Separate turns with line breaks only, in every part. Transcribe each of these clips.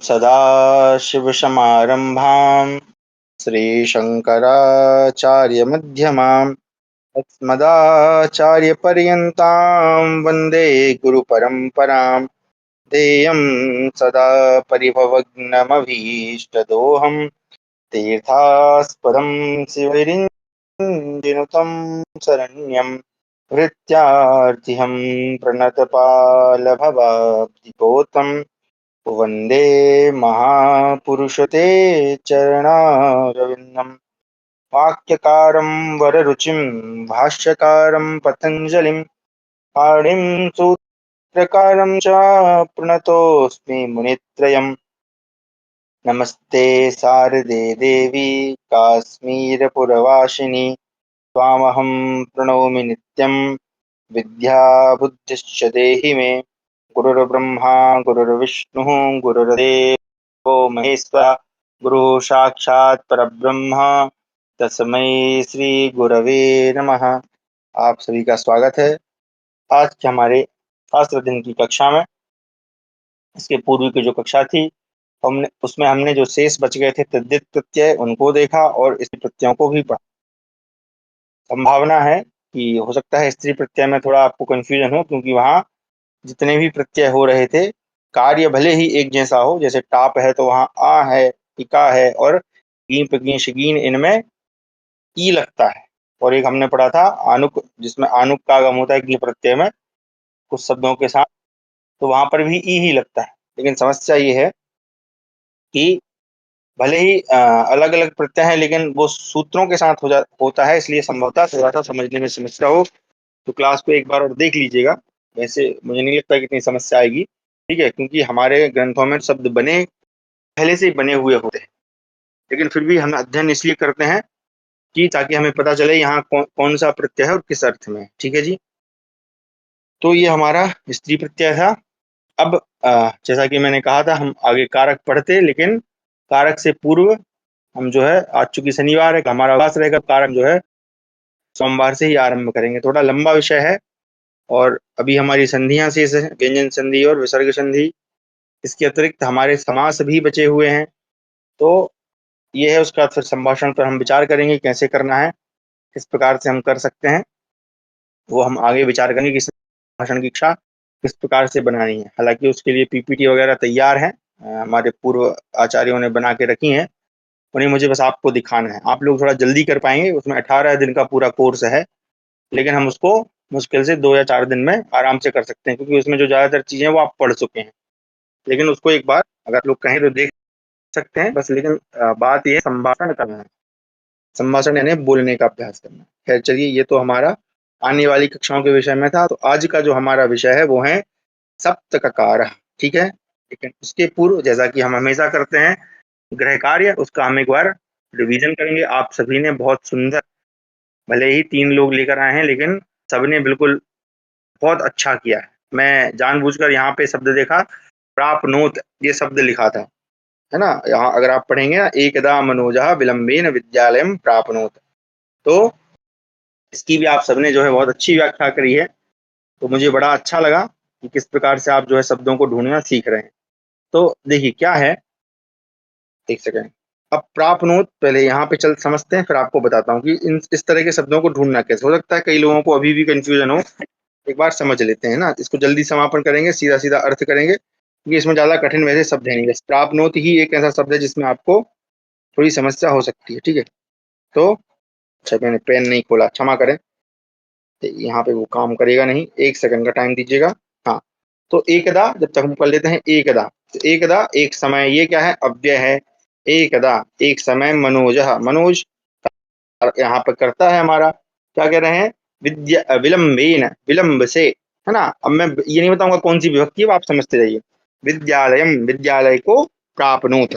सदाशिवसमारम्भां श्रीशङ्कराचार्यमध्यमाम् अस्मदाचार्यपर्यन्तां वन्दे गुरुपरम्परां। देयं सदा परिभवग्नमभीष्टदोहं तीर्थास्पदं शिवैरिञ्जिनुतं शरण्यं भृत्यार्तिहं प्रणतपालभवाब्धिपोतं वन्दे महापुरुषते चरणारविन्दम्। वाक्यकारं वररुचिं भाष्यकारं पतञ्जलिं पाणिं सूत्रकारं च प्रणतोऽस्मि मुनित्रयम्। नमस्ते शारदे देवी काश्मीरपुरवासिनि त्वामहं प्रणौमि नित्यं विद्याबुद्धिश्च देहि मे। गुरुर्ब्रह्मा गुरुर्विष्णुः गुरुर्देवो महेश्वरः गुरुः साक्षात् परब्रह्म तस्मै श्री गुरवे नमः। आप सभी का स्वागत है आज के हमारे शास्त्र अध्ययन की कक्षा में। इसके पूर्व की जो कक्षा थी हमने जो शेष बच गए थे तद्धित प्रत्यय उनको देखा और स्त्री प्रत्ययों को भी पढ़ा। संभावना है कि हो सकता है स्त्री प्रत्यय में थोड़ा आपको कंफ्यूजन हो, क्योंकि वहां जितने भी प्रत्यय हो रहे थे कार्य भले ही एक जैसा हो, जैसे टाप है तो वहां आ है, इका है, और गीं पिगीं शिगीन इनमें ई लगता है। और एक हमने पढ़ा था आनुक, जिसमें आनुक का आगम होता है गीं प्रत्यय में कुछ शब्दों के साथ, तो वहां पर भी ई ही लगता है। लेकिन समस्या ये है कि भले ही अलग अलग प्रत्यय हैं, लेकिन वो सूत्रों के साथ होता है, इसलिए संभवतः थोड़ा सा समझने में समस्या हो तो क्लास को एक बार और देख लीजिएगा। वैसे मुझे नहीं लगता कि इतनी समस्या आएगी, ठीक है, क्योंकि हमारे ग्रंथों में शब्द बने पहले से ही बने हुए होते हैं। लेकिन फिर भी हम अध्ययन इसलिए करते हैं कि ताकि हमें पता चले यहाँ कौन सा प्रत्यय है और किस अर्थ में, ठीक है जी। तो ये हमारा स्त्री प्रत्यय था। अब जैसा कि मैंने कहा था हम आगे कारक पढ़ते, लेकिन कारक से पूर्व हम जो है, आज चूंकि शनिवार है हमारा अभ्यास रहेगा, कारक जो है सोमवार से ही आरंभ करेंगे। थोड़ा लंबा विषय है और अभी हमारी संधियां शेष है, व्यंजन संधि और विसर्ग संधि। इसके अतिरिक्त हमारे समास भी बचे हुए हैं, तो ये है। उसका फिर संभाषण पर हम विचार करेंगे कैसे करना है, किस प्रकार से हम कर सकते हैं, वो हम आगे विचार करेंगे कि संभाषण की कक्षा किस प्रकार से बनानी है। हालांकि उसके लिए पीपीटी वगैरह तैयार है, हमारे पूर्व आचार्यों ने बना के रखी हैं, उन्हें मुझे बस आपको दिखाना है। आप लोग थोड़ा जल्दी कर पाएंगे, उसमें 18 दिन का पूरा कोर्स है, लेकिन हम उसको मुश्किल से 2 या 4 दिन में आराम से कर सकते हैं, क्योंकि उसमें जो ज्यादातर चीजें वो आप पढ़ चुके हैं। लेकिन उसको एक बार अगर लोग कहें तो देख सकते हैं बस। लेकिन बात यह संभाषण करना है, संभाषण यानी बोलने का अभ्यास करना। खैर चलिए, ये तो हमारा आने वाली कक्षाओं के विषय में था। तो आज का जो हमारा विषय है वो है सप्तककार, ठीक है। लेकिन उसके पूर्व, जैसा कि हम हमेशा करते हैं, गृह कार्य उसका हम एक बार रिवीजन करेंगे। आप सभी ने बहुत सुंदर, भले ही 3 लोग लेकर आए हैं, लेकिन सबने बिल्कुल बहुत अच्छा किया है। मैं जानबूझकर यहाँ पे शब्द देखा, प्राप्नोत ये शब्द लिखा था, है ना। यहाँ अगर आप पढ़ेंगे ना, एकदा मनोजः विलंबेन विद्यालयम प्राप्नोत, तो इसकी भी आप सबने जो है बहुत अच्छी व्याख्या करी है। तो मुझे बड़ा अच्छा लगा कि किस प्रकार से आप जो है शब्दों को ढूंढना सीख रहे हैं। तो देखिए क्या है, एक सेकेंड। अब प्राप्नोत पहले यहाँ पे चल समझते हैं, फिर आपको बताता हूँ कि इस तरह के शब्दों को ढूंढना कैसे। हो सकता है कई लोगों को अभी भी कंफ्यूजन हो, एक बार समझ लेते हैं ना। इसको जल्दी समापन करेंगे, सीधा सीधा अर्थ करेंगे, क्योंकि इसमें ज्यादा कठिन वैसे शब्द है नहीं। बस प्राप्नोत ही एक ऐसा शब्द है जिसमें आपको थोड़ी समस्या हो सकती है, ठीक है। तो अच्छा, मैंने पेन नहीं खोला, क्षमा करें। यहाँ पे वो काम करेगा नहीं, 1 सेकंड का टाइम दीजिएगा। हाँ, तो एकदा जब तक हम कर लेते हैं एकदा, तो एकदा एक समय, ये क्या है, अव्यय है। एकदा एक समय, मनोजः मनोज यहाँ पर करता है हमारा, क्या कह रहे हैं, विद्या विलंबेन विलंब से, है ना। अब मैं ये नहीं बताऊंगा कौन सी विभक्ति है, आप समझते जाइए। विद्यालयम विद्यालय को प्राप्नोत,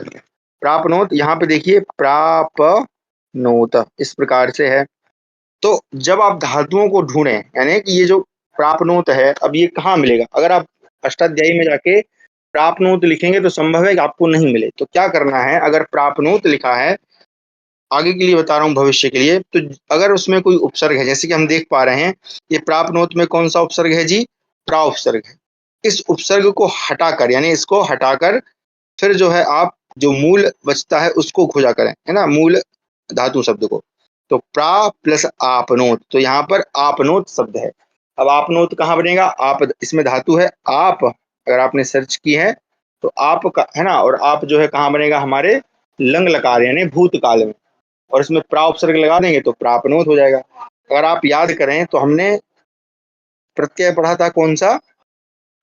प्राप्नोत यहाँ पे देखिए प्रापनोत इस प्रकार से है। तो जब आप धातुओं को ढूंढें, यानी कि ये जो प्राप्नोत है, अब ये कहाँ मिलेगा। अगर आप अष्टाध्यायी में जाके प्राप्नोत लिखेंगे तो संभव है कि आपको नहीं मिले। तो क्या करना है, अगर प्राप्नोत लिखा है, आगे के लिए बता रहा हूँ, भविष्य के लिए, तो अगर उसमें कोई उपसर्ग है, जैसे कि हम देख पा रहे हैं ये प्राप्नोत में कौन सा उपसर्ग है जी, प्रा उपसर्ग है। इस उपसर्ग को हटाकर, यानी इसको हटाकर फिर जो है आप जो मूल बचता है उसको खोजा करें, है ना, मूल धातु शब्द को। तो प्रा प्लस आपनोत, तो यहाँ पर आपनोत शब्द है। अब आपनोत कहाँ बनेगा? आप, इसमें धातु है आप, अगर आपने सर्च की है तो आप का है ना, और आप जो है कहाँ बनेगा? हमारे लंग लकार यानी भूतकाल में, और इसमें प्रा उपसर्ग लगा देंगे तो प्रापनोत हो जाएगा। अगर आप याद करें तो हमने प्रत्यय पढ़ा था कौन सा?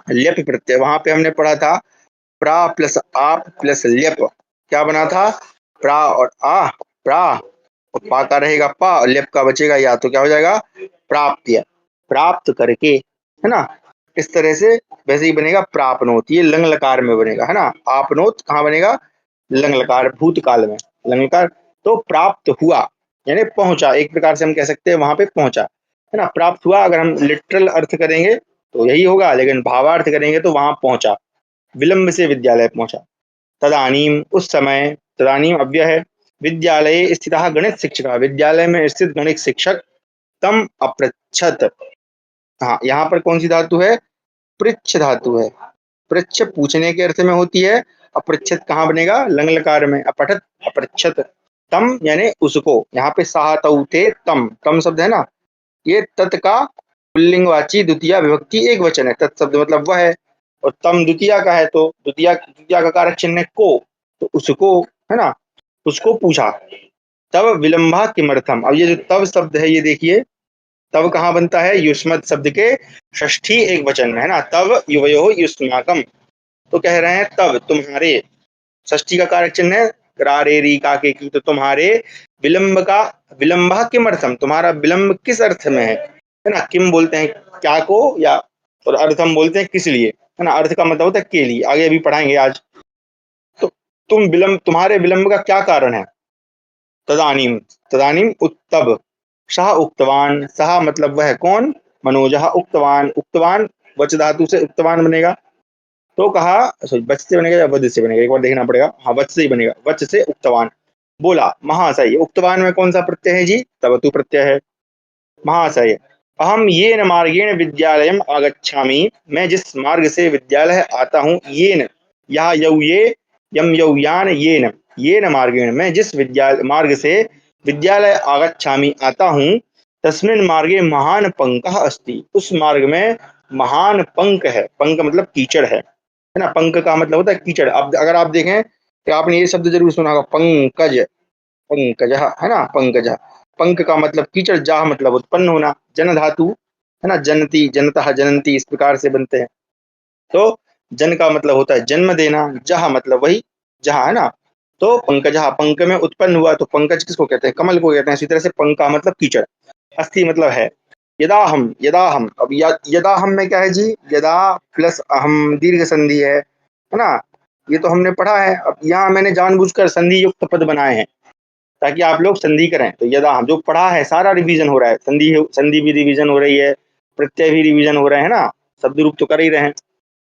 ल्यप प्रत्यय। वहां पे हमने पढ़ा था प्रा प्लस आप प्लस ल्यप, क्या बना था? प्रा और आ, प्रा, और पा का रहेगा पा, और ल्यप का बचेगा या, तो क्या हो जाएगा? प्राप्त्य, प्राप्त करके, है ना। इस तरह से वैसे ही बनेगा प्रापनोत, ये लंग लकार में बनेगा, है ना। आपनोत कहाँ बनेगा? लंग लकार, भूतकाल में लंग लकार। तो प्राप्त हुआ यानी पहुंचा, एक प्रकार से हम कह सकते हैं वहां पे पहुंचा, है ना। प्राप्त हुआ अगर हम लिटरल अर्थ करेंगे तो यही होगा, लेकिन भावार्थ करेंगे तो वहां पहुंचा, विलंब से विद्यालय पहुंचा। तदानीम, उस समय, तदानीम अव्यय है। विद्यालय स्थित गणित शिक्षक, विद्यालय में स्थित गणित शिक्षक तम अपृच्छत। हाँ, यहाँ पर कौन सी धातु है? पृच्छ धातु है। पृच्छ पूछने के अर्थ में होती है, अपृच्छत कहाँ बनेगा? लंग लकार में, अपठत अपृच्छत। तम यानी उसको, यहाँ पे साह तऊ थे तम, तम शब्द है ना, ये तत् का पुल्लिंगवाची द्वितीय विभक्ति एक वचन है, तत् शब्द मतलब वह है, और तम द्वितीय का है, तो द्वितीय द्वितीय का कारक चिन्ह है को, तो उसको, है ना, उसको पूछा। तब विलंबा किमर्थम, अब ये जो तब शब्द है ये देखिए, तब कहाँ बनता है? युष्मत शब्द के षष्ठी एक वचन में, है ना। तब युवयो युष्माकम, तो कह रहे हैं तब तुम्हारे, षष्ठी का कारक चिन्ह है रा रे री का के की, तो तुम्हारे विलंब का, विलंबा किमर्थम, तुम्हारा विलंब किस अर्थ में है ना। किम बोलते हैं क्या को, या और अर्थम बोलते हैं किस लिए, है ना। अर्थ का मतलब होता है के लिए, आगे अभी पढ़ाएंगे आज। तो तुम विलंब, तुम्हारे विलंब का क्या कारण है? तदानीम, तदानीम उत्तब, सह उक्तवान, सह मतलब वह कौन? मनोजह, उक्तवान, उक्तवान वच धातु से उक्तवान बनेगा, तो कहा, सॉरी वच से बनेगा या वध से बनेगा, एक बार देखना पड़ेगा। हाँ, वच से ही बनेगा, वच से उक्तवान। बोला महाशय, उक्तवान में कौन सा प्रत्यय है जी? तवतु प्रत्यय है। महाशय, अहम ये न मार्गेण विद्यालयम आगच्छामि, मैं जिस मार्ग से विद्यालय आता हूँ, ये न, यहाँ यौ ये, यम यौ यान, ये न मार्गेण, मैं जिस विद्यालय मार्ग से विद्यालय आगच्छामि आता हूँ, तस्मिन् मार्गे महान पंकः अस्ति, उस मार्ग में महान पंक है, पंक मतलब कीचड़ है ना। पंक का मतलब होता है कीचड़। अब अगर आप देखें तो आपने ये शब्द जरूर सुना होगा, पंकज, पंकज, है ना, पंकज। पंक का मतलब कीचड़, जाह मतलब उत्पन्न होना, जन धातु, है ना, जनती, जनता, जनंती, इस प्रकार से बनते हैं। तो जन का मतलब होता है जन्म देना, जह मतलब वही जहाँ, है ना। तो पंकज, पंक में उत्पन्न हुआ, तो पंकज किसको कहते हैं? कमल को कहते हैं। इसी तरह से पंक का मतलब कीचड़, अस्थि मतलब है। यदा हम, यदा हम, अब यदा हम में क्या है जी? यदा प्लस अहम दीर्घ संधि है ना। ये तो हमने पढ़ा है। अब यहाँ मैंने जानबूझकर संधि युक्त पद बनाए हैं ताकि आप लोग संधि करें। तो यदा हम जो पढ़ा है सारा रिवीजन हो रहा है, संधि संधि भी रिवीजन हो रही है, प्रत्यय भी रिवीजन हो रहे हैं ना, शब्द रूप तो कर ही रहे हैं।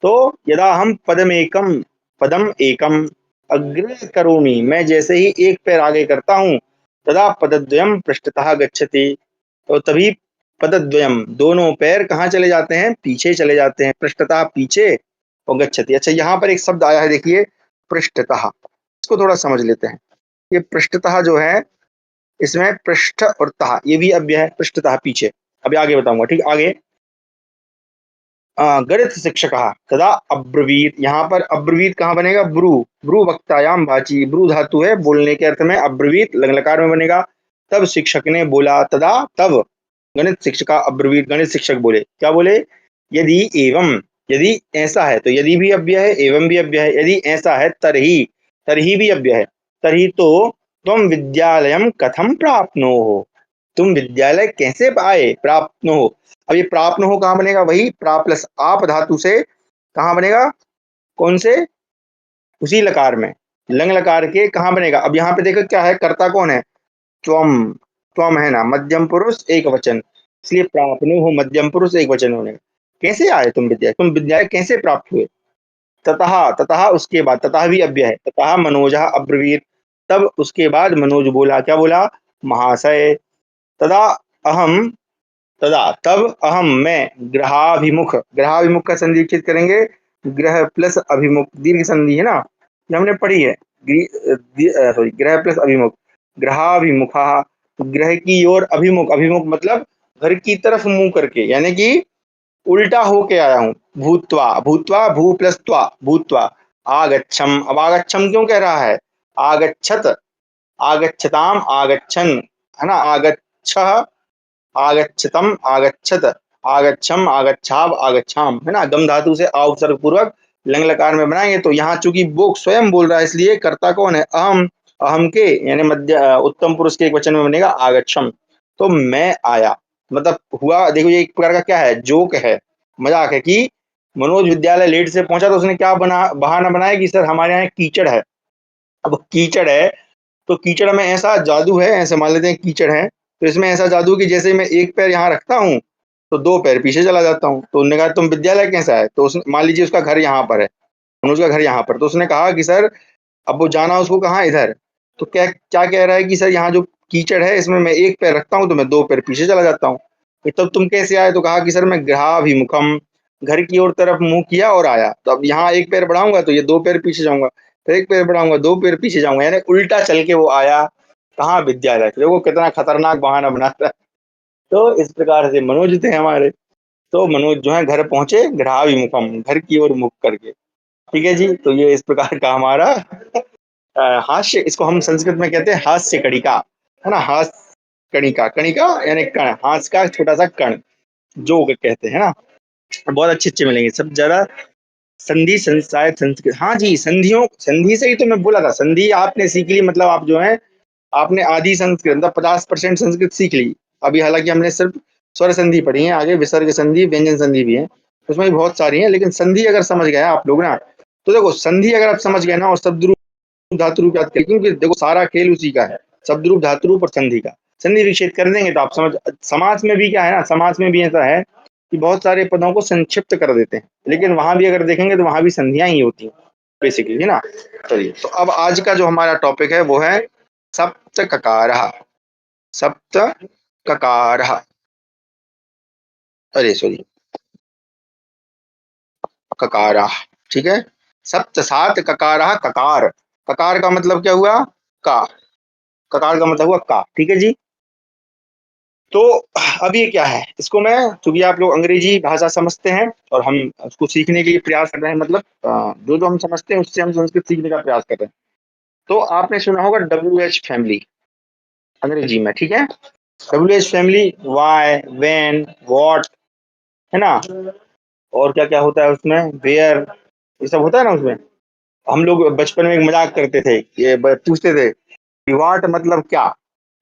तो यदा हम पदमेकम, पदम एकम अग्रे करोमि, मैं जैसे ही एक पैर आगे करता हूँ, तदा पदद्वयम पृष्ठतः गच्छति, तो तभी पदद्वयम दोनों पैर कहाँ चले जाते हैं? पीछे चले जाते हैं, पृष्ठतः पीछे, और गच्छति। अच्छा, यहाँ पर एक शब्द आया है देखिए, पृष्ठतः, इसको थोड़ा समझ लेते हैं। ये पृष्ठतः जो है, इसमें पृष्ठ और तः ये भी अव्यय है, पृष्ठतः पीछे, अभी आगे बताऊंगा, ठीक, आगे। गणित शिक्षक तदा अब्रवीत, यहाँ पर अब्रवीत कहाँ बनेगा? ब्रू, ब्रू वक्तायाम वाची, ब्रू धातु है बोलने के अर्थ में, अब्रवीत लंगलकार में बनेगा। तब शिक्षक ने बोला, तदा तब गणित शिक्षका अब्रवीत, गणित शिक्षक बोले, क्या बोले? यदि एवं, यदि ऐसा है, तो यदि भी अव्यय है, एवं भी अव्यय है। यदि ऐसा है तरही, तरही भी अव्यय है। तरही तो तुम विद्यालयम कथम प्राप्नो हो, तुम विद्यालय कैसे आए? प्राप्त हो, अब ये प्राप्त हो कहाँ बनेगा? वही प्रा प्लस आप धातु से कहाँ बनेगा? कौन से? उसी लकार में, लंग लकार के कहाँ बनेगा? अब यहाँ पे देखो क्या है, कर्ता कौन है? त्वम, त्वम है ना, मध्यम पुरुष एक वचन, इसलिए प्राप्नु हो मध्यम पुरुष एक वचन होने का। कैसे आए तुम विद्यालय, तुम विद्यालय कैसे प्राप्त हुए? ततः, ततः उसके बाद, ततः भी अव्यय है। ततः मनोजः अब्रवीत, तब उसके बाद मनोज बोला, क्या बोला? महाशय। तदा अहम, तदा तब अहम मैं, ग्रहाभिमुख, ग्रहाभिमुख का संधि विच्छेद करेंगे, ग्रह प्लस अभिमुख दीर्घ संधि है ना, ये हमने पढ़ी है। सॉरी, ग्रह प्लस अभिमुख, ग्रहाभिमुखा, ग्रह की ओर अभिमुख, अभिमुख मतलब घर की तरफ मुंह करके, यानी कि उल्टा होके आया हूं। भूत्वा, भूत्वा, भू प्लस त्वा, भूत्वा, आगच्छम। अब आगच्छम क्यों कह रहा है? आगच्छत, आगच्छताम, आगच्छन, है ना, आगच्छ, आगच्छतम, आगच्छत, आगच्छम, आगच्छाव, आगच्छाम, है ना। गम धातु से आ उपसर्ग पूर्वक लंग लकार में बनाएंगे। तो यहाँ चूंकि वो स्वयं बोल रहा है, इसलिए कर्ता कौन है? अहम। अहम के यानी मध्य उत्तम पुरुष के एक वचन में बनेगा आगच्छम। तो मैं आया, मतलब हुआ। देखो ये एक प्रकार का क्या है, जोक है, मजाक है कि मनोज विद्यालय लेट से पहुंचा तो उसने क्या बहाना बनाया कि सर हमारे यहाँ कीचड़ है। अब कीचड़ है तो कीचड़ में ऐसा जादू है, ऐसे मान लेते हैं कीचड़ है, तो इसमें ऐसा जादू कि जैसे मैं एक पैर यहाँ रखता हूँ तो दो पैर पीछे चला जाता हूँ। तो उन्होंने कहा तुम विद्यालय कैसा है? तो उसने, मान लीजिए उसका घर यहाँ पर है, मनोज का घर यहाँ पर, तो उसने कहा कि सर, अब वो जाना उसको कहाँ, इधर। तो क्या क्या कह रहा है कि सर यहाँ जो कीचड़ है इसमें मैं एक पैर रखता हूँ तो मैं दो पैर पीछे चला जाता हूँ। तो तब तुम कैसे आए? तो कहा कि सर मैं ग्रहाभिमुखम, घर की ओर तरफ मुंह किया और आया। तो अब यहाँ एक पैर बढ़ाऊंगा तो ये दो पैर पीछे जाऊंगा, फिर एक पैर बढ़ाऊंगा दो पैर पीछे जाऊंगा, यानी उल्टा चल के वो आया कहाँ, विद्यालय। तो देखो कितना खतरनाक बहाना बनाता है। तो इस प्रकार से मनोज थे हमारे। तो मनोज जो है घर पहुंचे ग्रहाभिमुखम, घर की ओर मुख करके। ठीक है जी। तो ये इस प्रकार का हमारा हास्य, इसको हम संस्कृत में कहते हैं हास्य कणिका, है ना। हास्य कणिका, कणिका यानी कण, हास्य का छोटा सा कण, जो कहते हैं ना। बहुत अच्छे अच्छे मिलेंगे सब जरा। संधि शायद संस्कृत, हाँ जी, संधियों, संधि से ही तो मैं बोला था, संधि आपने सीख ली, मतलब आप जो है आपने आधी संस्कृत, मतलब 50% संस्कृत सीख ली। अभी हालांकि हमने सिर्फ स्वर संधि पढ़ी है, आगे विसर्ग संधि, व्यंजन संधि भी है, उसमें भी बहुत सारी है। लेकिन संधि अगर समझ गए आप लोग ना, तो देखो संधि अगर आप समझ गए ना, और शब्द रूप धातु रूप याद करें, क्योंकि देखो सारा खेल उसी का है, शब्द रूप धातु रूप और संधि का। संधि विच्छेद कर देंगे तो आप समझ। समाज में भी क्या है ना, समाज में भी ऐसा है कि बहुत सारे पदों को संक्षिप्त कर देते हैं, लेकिन वहां भी अगर देखेंगे तो वहां भी संधियां ही होती हैं बेसिकली, है ना। चलिए, तो अब आज का जो हमारा टॉपिक है वो है सप्त ककारः। सप्त ककारः, अरे सॉरी, ककारः, ठीक है। सप्त, सात, ककारः, ककार, ककार का मतलब क्या हुआ? का, ककार का मतलब हुआ का, ठीक है जी। तो अब ये क्या है, इसको मैं, चूंकि आप लोग अंग्रेजी भाषा समझते हैं और हम उसको सीखने के लिए प्रयास कर रहे हैं, मतलब जो जो हम समझते हैं उससे हम संस्कृत सीखने का प्रयास कर रहे हैं। तो आपने सुना होगा WH फैमिली अंग्रेजी में, ठीक है। WH family, why, when, what, है ना, और क्या क्या होता है उसमें, वेयर, ये सब होता है ना उसमें। हम लोग बचपन में एक मजाक करते थे, ये पूछते थे कि व्हाट मतलब क्या,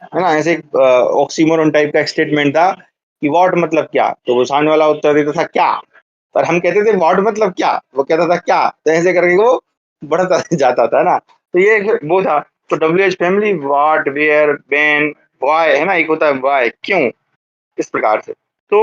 है ना। ऐसे ऑक्सीमोरन टाइप का एक स्टेटमेंट था कि व्हाट मतलब क्या, तो वो सामने वाला उत्तर देता था क्या, पर हम कहते थे व्हाट मतलब क्या, वो कहता था क्या, तो ऐसे करके वो बढ़ता जाता था ना। तो ये वो था। तो WH family, what, where, when, why, है ना, एक होता है व्हाई, क्यों, इस प्रकार से। तो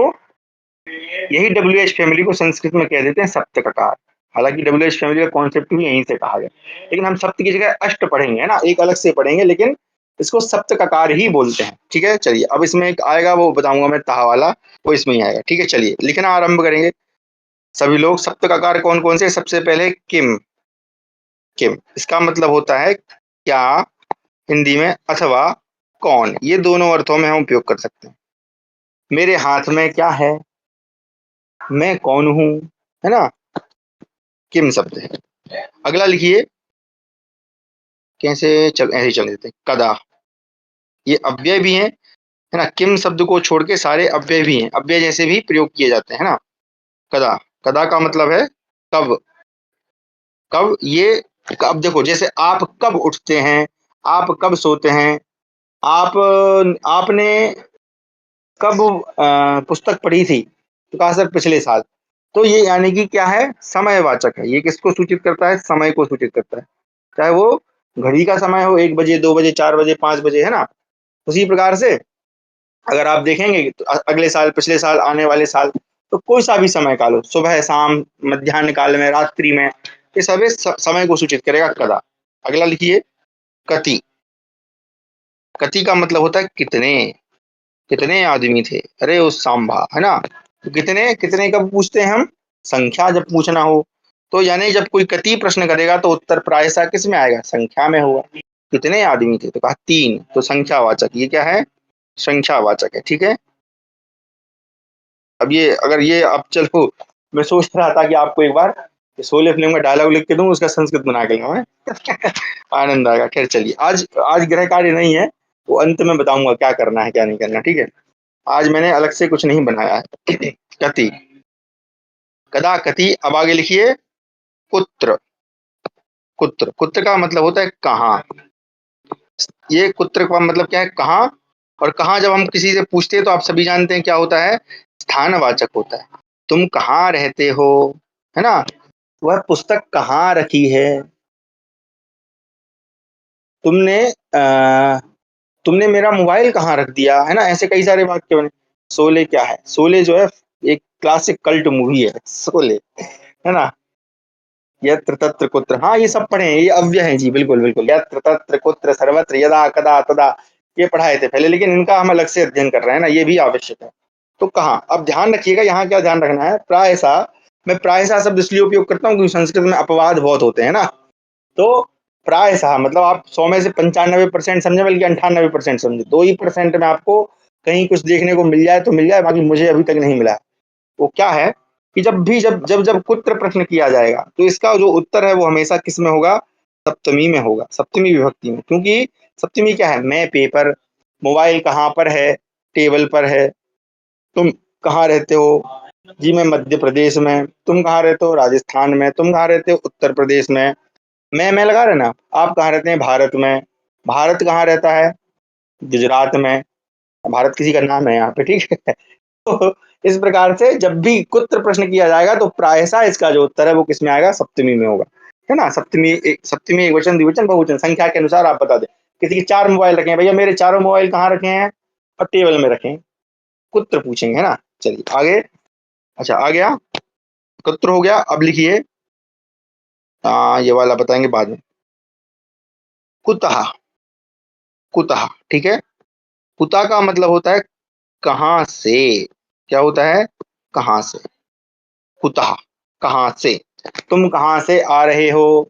यही WH फैमिली को संस्कृत में कह देते हैं सप्त ककार। हालांकि WH फैमिली का कॉन्सेप्ट भी यहीं से कहा गया, लेकिन हम सप्त की जगह अष्ट पढ़ेंगे, है ना, एक अलग से पढ़ेंगे, लेकिन इसको सप्त ककार ही बोलते हैं, ठीक है। चलिए, अब इसमें एक आएगा, वो बताऊंगा मैं, ताहा वाला, वो इसमें ही आएगा, ठीक है। चलिए लिखना आरंभ करेंगे सभी लोग। सप्त ककार कौन कौन से? सबसे पहले किम, किम इसका मतलब होता है क्या हिंदी में, अथवा कौन, ये दोनों अर्थों में हम उपयोग कर सकते हैं। मेरे हाथ में क्या है, मैं कौन हूं, है ना, किम शब्द है। अगला लिखिए, कैसे चल, ऐसे ही चल देते हैं, कदा, ये अव्यय भी है ना। किम शब्द को छोड़ के सारे अव्यय भी हैं, अव्यय जैसे भी प्रयोग किए जाते हैं, है ना। कदा, कदा का मतलब है कब, कब ये, अब देखो जैसे आप कब उठते हैं, आप कब सोते हैं, आप, आपने कब पुस्तक पढ़ी थी, तो कहा सर पिछले साल। तो ये यानी कि क्या है, समयवाचक है। ये किसको सूचित करता है? समय को सूचित करता है, चाहे वो घड़ी का समय हो, 1 बजे, 2 बजे, 4 बजे, 5 बजे, है ना। उसी प्रकार से अगर आप देखेंगे तो अगले साल, पिछले साल, आने वाले साल, तो कोई सा भी समय काल हो, सुबह, शाम, मध्याह्न काल में, रात्रि में, ये सभी समय को सूचित करेगा कदा। अगला लिखिए, कति, कति का मतलब होता है कितने, कितने आदमी थे, अरे उस सांभा, है ना। तो कितने, कितने कब पूछते हैं हम? संख्या जब पूछना हो। तो यानी जब कोई कति प्रश्न करेगा तो उत्तर प्रायशः किस में आएगा? संख्या में होगा। कितने आदमी थे? तो कहा 3, तो संख्यावाचक। ये क्या है? संख्यावाचक है। ठीक है। अब ये अगर ये अब चलो, मैं सोच रहा था कि आपको एक बार शोले फिल्म का डायलॉग लिख के दूं, उसका संस्कृत बना के लाऊं, आनंद आएगा। खैर चलिए, आज आज गृह कार्य नहीं है, वो अंत में बताऊंगा क्या करना है क्या नहीं करना। ठीक है, आज मैंने अलग से कुछ नहीं बनाया है। कति, कदा, कति। अब आगे लिखिए कुत्र। कुत्र, कुत्र का मतलब होता है कहाँ। ये कुत्र का मतलब क्या है? कहाँ। और कहाँ जब हम किसी से पूछते हैं तो आप सभी जानते हैं क्या होता है? स्थानवाचक होता है। तुम कहाँ रहते हो, है ना? वह पुस्तक कहाँ रखी है? तुमने तुमने मेरा मोबाइल कहाँ रख दिया, है ना? ऐसे कई सारे वाक्य बने। शोले क्या है? शोले जो है एक क्लासिक कल्ट मूवी है, शोले, है ना? यत्र तत्र कुत्र, हाँ ये सब पढ़े हैं, ये अव्यय हैं जी, बिल्कुल बिल्कुल। यत्र तत्र कुत्र सर्वत्र यदा कदा तदा, ये पढ़ाए थे पहले, लेकिन इनका हम अलग से अध्ययन कर रहे हैं ना, ये भी आवश्यक है। तो कहाँ, अब ध्यान रखिएगा, यहाँ क्या ध्यान रखना है? प्रायशः, मैं प्रायशः शब्द इसलिए उपयोग करता हूँ क्योंकि संस्कृत में अपवाद बहुत होते हैं ना। तो प्रायशः मतलब आप 100 में से 95% समझे, बल्कि 98% समझे, 2% में आपको कहीं कुछ देखने को मिल जाए तो मिल जाए, बाकी मुझे अभी तक नहीं मिला है। वो क्या है कि जब भी जब जब जब कुत्र प्रश्न किया जाएगा तो इसका जो उत्तर है वो हमेशा किस में होगा? सप्तमी में होगा, सप्तमी विभक्ति में। क्योंकि सप्तमी क्या है? मैं पेपर, मोबाइल कहाँ पर है? टेबल पर है। तुम कहाँ रहते हो? जी मैं मध्य प्रदेश में। तुम कहाँ रहते हो? राजस्थान में। तुम कहाँ रहते हो? उत्तर प्रदेश में। मैं लगा रहे ना। आप कहाँ रहते हैं? भारत में। भारत कहाँ रहता है? गुजरात में। भारत किसी का नाम है यहाँ पे, ठीक है। तो इस प्रकार से जब भी कुत्र प्रश्न किया जाएगा तो प्रायशः इसका जो उत्तर है वो किस में आएगा? सप्तमी में होगा, है ना? सप्तमी एक वचन, द्विवचन, बहुवचन, संख्या के अनुसार आप बता दें। किसी के 4 मोबाइल रखे हैं, भैया मेरे चारों मोबाइल कहाँ रखे हैं? और टेबल में रखे हैं। कुत्र पूछेंगे, है ना? चलिए आगे। अच्छा आ गया, कुत्र हो गया। अब लिखिए, ये वाला बताएंगे बाद में। कुतः, कुतः, ठीक है। कुतः का मतलब होता है कहाँ से। क्या होता है? कहाँ से। कुतः, कहाँ से। तुम कहाँ से आ रहे हो,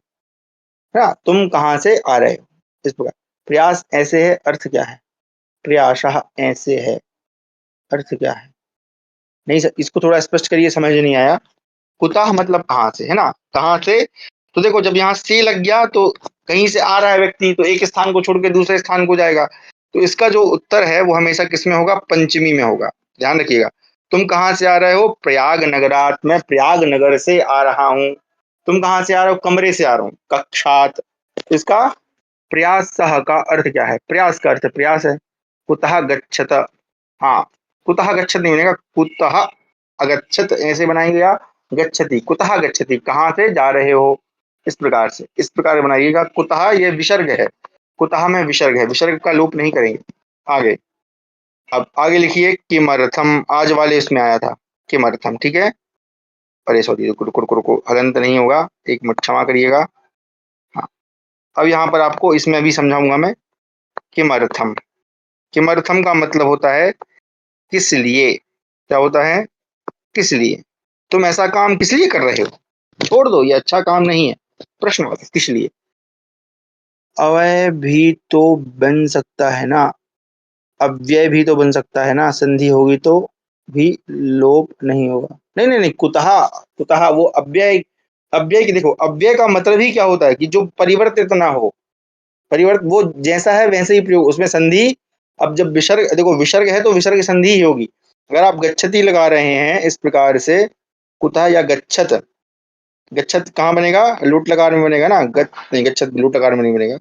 है ना? तुम कहाँ से आ रहे हो, इस प्रकार। प्रयास ऐसे है, अर्थ क्या है? प्रयासः ऐसे है, अर्थ क्या है? नहीं सर, इसको थोड़ा स्पष्ट करिए, समझ नहीं आया। कुतः मतलब कहाँ से, है ना? कहाँ से। तो देखो, जब यहाँ से लग गया तो कहीं से आ रहा है व्यक्ति, तो एक स्थान को छोड़ के दूसरे स्थान को जाएगा। तो इसका जो उत्तर है वो हमेशा किसमें होगा? पंचमी में होगा। ध्यान रखिएगा। तुम कहाँ से आ रहे हो? प्रयाग नगरात, मैं प्रयाग नगर से आ रहा हूँ। तुम कहाँ से आ रहे हो? कमरे से आ रहा हूँ। कक्षात। इसका प्रयास का अर्थ क्या है? प्रयास का अर्थ प्रयास है। कुतः गच्छत, हाँ, कुतः गच्छत नहीं बनेगा, कुतः अगच्छत ऐसे बनाएंगे, या गच्छति, कुतः गच्छति, कहाँ से जा रहे हो, इस प्रकार से, इस प्रकार बनाइएगा। कुतः ये विसर्ग है, कुतः में विसर्ग है, विसर्ग का लोप नहीं करेंगे। आगे, अब आगे लिखिए किमर्थम, आज वाले इसमें आया था किमर्थम, ठीक है। अरे सॉरी, रुको रुको रुको रुको, हलंत नहीं होगा, एक मिनट क्षमा करिएगा। हाँ, अब यहाँ पर आपको इसमें अभी समझाऊंगा मैं। किमर्थम, किमर्थम का मतलब होता है किस लिए। क्या होता है? किस लिए। तुम ऐसा काम किस लिए कर रहे हो? छोड़ दो, ये अच्छा काम नहीं है। प्रश्न होता है किस लिए। अवय भी तो बन सकता है ना, अव्यय भी तो बन सकता है ना, संधि होगी तो भी लोप नहीं होगा। नहीं नहीं नहीं, कुतः, कुतः वो अव्यय, अव्यय की देखो, अव्यय का मतलब ही क्या होता है कि जो परिवर्तित ना हो। परिवर्त वो जैसा है वैसे ही प्रयोग, उसमें संधि। अब जब विसर्ग, देखो विसर्ग है तो विसर्ग संधि ही होगी। अगर आप गच्छति लगा रहे हैं इस प्रकार से, कुतः या गच्छत, गच्छत कहाँ बनेगा? लूट लकार में बनेगा ना। नहीं, गच्छत लूट लकार में नहीं बनेगा।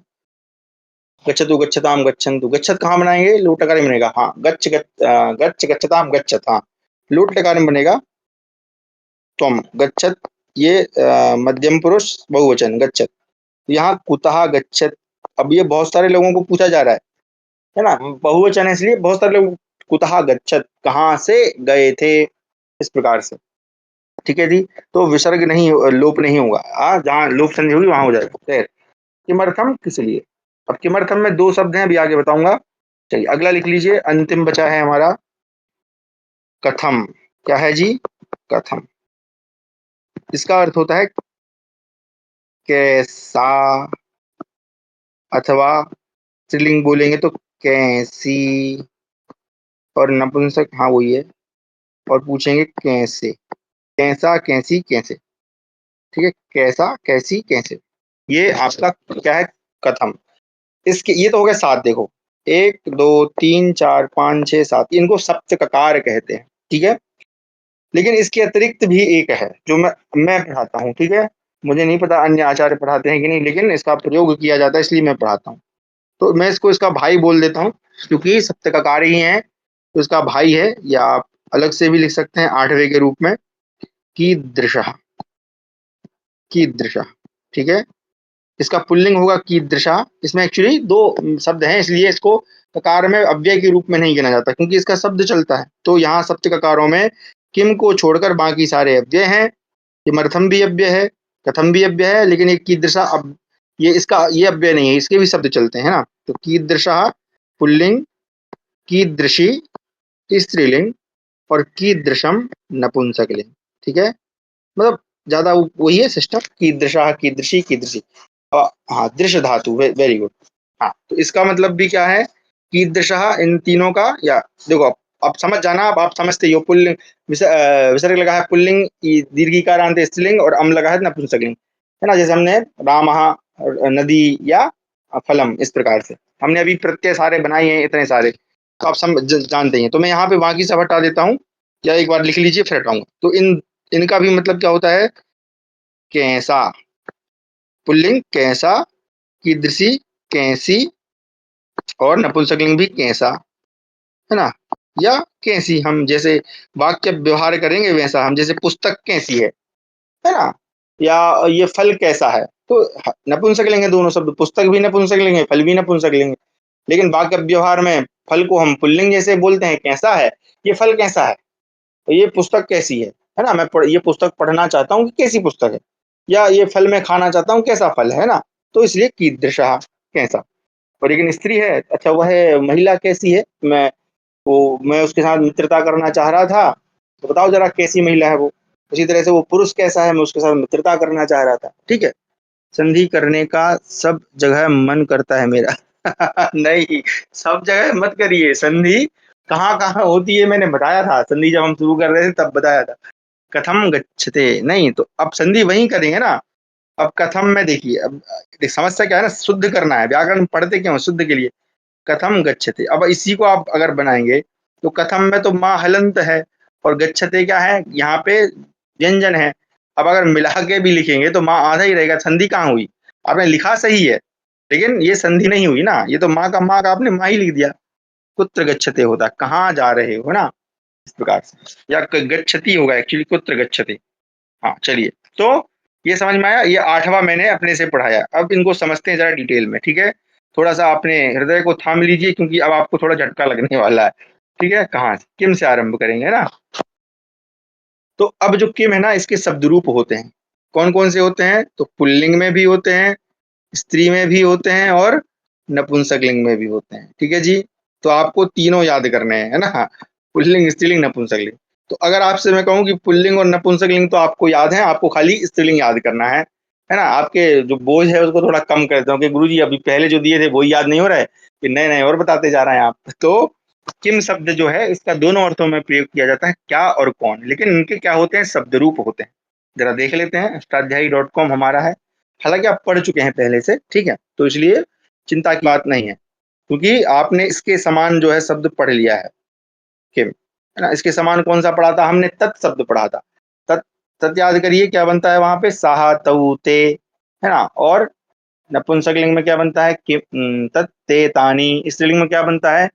गच्छतु गच्छताम गच्छन्तु, गच्छत कहाँ बनाएंगे? लूट लकार में बनेगा। हाँ, गच्छ गच्छताम गच्छत, हाँ, लूट लकार में बनेगा। त्वम गच्छत, ये मध्यम पुरुष बहुवचन गच्छत। यहाँ कुतः गच्छत। अब ये बहुत सारे लोगों को पूछा जा रहा है ना? बहुवचन है इसलिए बहुत सारे लोग, कुतः गच्छत, कहाँ से गए थे, इस प्रकार से। ठीक है जी। तो विसर्ग नहीं, लोप नहीं होगा। जहाँ लोप संधि होगी वहां हो जाएगा। खैर, किमर्थम किस लिए। अब किमर्थम में 2 शब्द हैं, अभी आगे बताऊंगा। चलिए अगला लिख लीजिए, अंतिम बचा है हमारा कथम। क्या है जी? कथम। इसका अर्थ होता है कैसा, अथवा स्त्रीलिंग बोलेंगे तो कैसी, और नपुंसक हाँ वही है, और पूछेंगे कैसे, कैसा कैसी कैसे। ठीक है, कैसा कैसी कैसे, ये आपका क्या है, कथम। इसके ये तो हो गया सात, देखो 1 2 3 4 5 6 7, इनको सप्तककार कहते हैं। ठीक है, लेकिन इसके अतिरिक्त भी एक है जो मैं पढ़ाता हूँ। ठीक है, मुझे नहीं पता अन्य आचार्य पढ़ाते हैं कि नहीं, लेकिन इसका प्रयोग किया जाता है इसलिए मैं पढ़ाता हूँ। तो मैं इसको इसका भाई बोल देता हूँ, क्योंकि सप्तककार ही है तो इसका भाई है, या आप अलग से भी लिख सकते हैं आठवें के रूप में, कीदृशः, कीदृशः। ठीक है, इसका पुल्लिंग होगा कीदृशः। इसमें एक्चुअली दो शब्द हैं, इसलिए इसको ककार में अव्यय के रूप में नहीं गिना जाता, क्योंकि इसका शब्द चलता है। तो यहाँ सप्त ककारों में किम को छोड़कर बाकी सारे अव्यय हैं। किमर्थम भी अव्यय है, कथम भी अव्यय है, लेकिन एक कीदृशा अब ये इसका ये अव्यय नहीं है, इसके भी शब्द चलते हैं ना। तो कीदृशः पुल्लिंग, कीदृशी स्त्रीलिंग, और कीदृशम नपुंसकलिंग। ठीक है, मतलब ज्यादा वही है सिस्टम, कीदृशा कीदृशी कीदृशी। हाँ, दृश धातु, वेरी गुड। हाँ, तो इसका मतलब भी क्या है, कीदृशः इन तीनों का, या देखो अब समझ जाना, अब आप समझते हो। पुल्लिंग विसर्ग लगा है पुल्लिंग, दीर्घिकारांत स्त्रीलिंग, और अम लगा है नपुंसकलिंग, है ना। जैसे हमने रामः, नदी, या फलम, इस प्रकार से हमने अभी प्रत्यय सारे बनाए हैं, इतने सारे तो आप जानते ही हैं। तो मैं यहाँ पे बाकी सब हटा देता हूँ, या एक बार लिख लीजिए फिर हटाऊंगा। तो इनका भी मतलब क्या होता है, कैसा, पुल्लिंग कैसा, कीदृशी कैसी, और नपुंसकलिंग भी कैसा, है ना। या कैसी, हम जैसे वाक्य व्यवहार करेंगे वैसा, हम जैसे पुस्तक कैसी है ना, या ये फल कैसा है, तो नपुंसकलिंग है दोनों शब्द, पुस्तक भी नपुंसकलिंग है, फल भी नपुंसकलिंग है। लेकिन वाक्य व्यवहार में फल को हम पुल्लिंग जैसे बोलते हैं, कैसा है, ये फल कैसा है, तो ये पुस्तक कैसी है ना। ये पुस्तक पढ़ना चाहता हूँ कि कैसी पुस्तक है, या ये फल मैं खाना चाहता हूँ कैसा फल है ना। तो इसलिए कीदृशः, कैसा। और लेकिन स्त्री है, अच्छा वह महिला कैसी है, मैं उसके साथ मित्रता करना चाह रहा था, तो बताओ जरा कैसी महिला है वो। उसी तरह से वो पुरुष कैसा है, मैं उसके साथ मित्रता करना चाह रहा था। ठीक है, संधि करने का सब जगह मन करता है मेरा। नहीं, सब जगह मत करिए संधि, कहाँ कहाँ होती है मैंने बताया था, संधि जब हम शुरू कर रहे थे तब बताया था। कथम गच्छते नहीं, तो अब संधि वहीं करेंगे ना। अब कथम में देखिए, अब समस्या क्या है ना, शुद्ध करना है, व्याकरण पढ़ते क्यों, शुद्ध के लिए। कथम गच्छते, अब इसी को आप अगर बनाएंगे तो कथम में तो माँ हलंत है, और गच्छते क्या है, यहाँ पे व्यंजन है। अब अगर मिला के भी लिखेंगे तो माँ आधा ही रहेगा, संधि कहाँ हुई। आपने लिखा सही है, लेकिन ये संधि नहीं हुई ना, ये तो माँ का आपने माँ ही लिख दिया। कुत्र गच्छते होता कहाँ जा रहे हो ना, इस प्रकार से, या गच्छति होगा एक्चुअली, कुत्र गच्छते। हाँ चलिए, तो ये समझ में आया, ये आठवां मैंने अपने से पढ़ाया। अब इनको समझते हैं जरा डिटेल में। ठीक है, थोड़ा सा अपने हृदय को थाम लीजिए, क्योंकि अब आपको थोड़ा झटका लगने वाला है। ठीक है, कहाँ से किम से आरंभ करेंगे ना। तो अब जो किम है ना, इसके शब्द रूप होते हैं। कौन कौन से होते हैं, तो पुल्लिंग में भी होते हैं, स्त्री में भी होते हैं, और नपुंसकलिंग में भी होते हैं। ठीक है जी, तो आपको तीनों याद करने हैं, है ना, पुल्लिंग स्त्रीलिंग नपुंसकलिंग। तो अगर आपसे मैं कहूँ कि पुल्लिंग और नपुंसकलिंग तो आपको याद है, आपको खाली स्त्रीलिंग याद करना है ना। आपके जो बोझ है उसको थोड़ा कम कर देता हूँ कि गुरुजी अभी पहले जो दिए थे वही याद नहीं हो रहा है, कि नए नए और बताते जा रहे हैं आप। तो किम शब्द जो है इसका दोनों अर्थों में प्रयोग किया जाता है, क्या और कौन, लेकिन इनके क्या होते हैं, शब्द रूप होते हैं। जरा देख लेते हैं, अष्टाध्यायी.com हमारा है। हालांकि आप पढ़ चुके हैं पहले से, ठीक है, तो इसलिए चिंता की बात नहीं है, क्योंकि आपने इसके समान जो है शब्द पढ़ लिया है। किम, है ना। इसके समान कौन सा पढ़ा था हमने, तत् शब्द पढ़ा था। तत्, तत् याद करिए क्या बनता है वहां पे, साहा तऊ ते, है ना। और नपुंसकलिंग में क्या बनता है, किम तत् ते तानी। स्त्रीलिंग में क्या बनता है,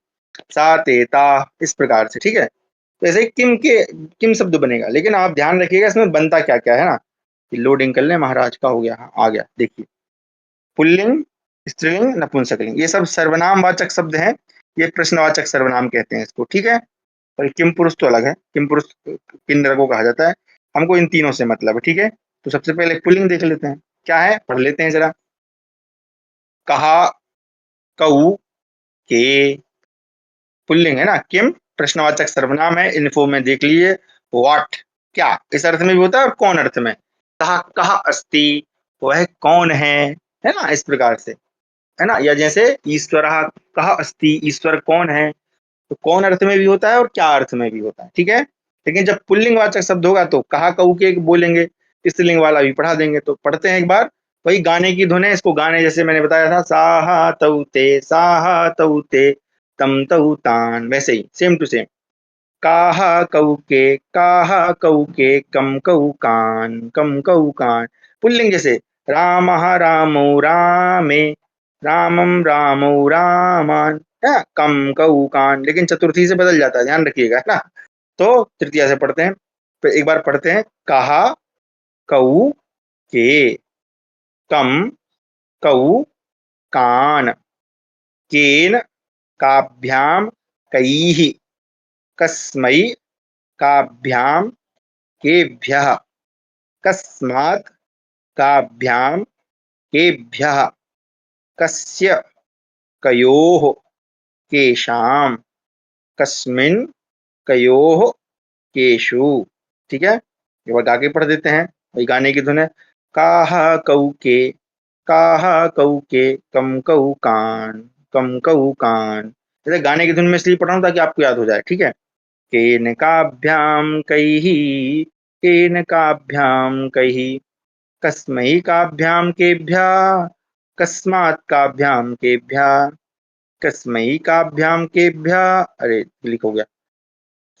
सा ते ता, इस प्रकार से। ठीक है, तो ऐसे ही किम शब्द बनेगा। लेकिन आप ध्यान रखिएगा इसमें बनता क्या क्या है ना। लोडिंग कर ले महाराज का, हो गया, हाँ आ गया, देखिए। पुल्लिंग, स्त्रीलिंग, नपुंसकलिंग, ये सब सर्वनाम वाचक शब्द हैं। ये प्रश्नवाचक सर्वनाम कहते हैं इसको। ठीक है, और किम पुरुष तो अलग है, किम पुरुष किन्नर को कहा जाता है। हमको इन तीनों से मतलब है। ठीक है, तो सबसे पहले पुल्लिंग देख लेते हैं, क्या है पढ़ लेते हैं जरा। कहा, कऊ, के, पुल्लिंग है ना। किम प्रश्नवाचक सर्वनाम है, इन्फो में देख लीजिए। व्हाट क्या, इस अर्थ में भी होता है और कौन अर्थ में। कहा, कहा अस्ति, वह कौन है ना, इस प्रकार से, है ना। या जैसे ईश्वरः कः अस्ति, ईश्वर कौन है, तो कौन अर्थ में भी होता है और क्या अर्थ में भी होता है, ठीक है। लेकिन जब पुल्लिंग वाचक शब्द होगा तो कहा कऊ के बोलेंगे, स्त्रीलिंग वाला भी पढ़ा देंगे। तो पढ़ते हैं एक बार, वही गाने की धुन है, इसको गाने जैसे मैंने बताया था, साहा तऊ ते तम तऊ तान, वैसे ही सेम टू सेम। काहा कऊ के कम कऊ कान, पुल्लिंग जैसे राम रामो रामे रामम रामो रामान, है कम कऊ कान, लेकिन चतुर्थी से बदल जाता है, ध्यान रखिएगा, है ना। तो तृतीया से पढ़ते हैं, फिर एक बार पढ़ते हैं, कहा कऊ के कम कऊ कान, केन काभ्याम कैः, कस्मै काभ्याम केभ्यः, कस्मात् काभ्याम केभ्यः, कस्य कयोः केषां, कस्मिन् कयोः केषु, ठीक है। एक बार गा के पढ़ देते हैं, वही गाने की धुन है, काहा कऊ के कम कऊ कान, जैसे गाने की धुन में इसलिए पढ़ रहा हूँ ताकि आपको याद हो जाए, ठीक है। केन काभ्याम कैः, केन काभ्याम कैः, कस्मै काभ्याम केभ्यः, कस्मात् काभ्याम केभ्यः, कस्मै काभ्याम केभ्यः, अरे क्लिक हो गया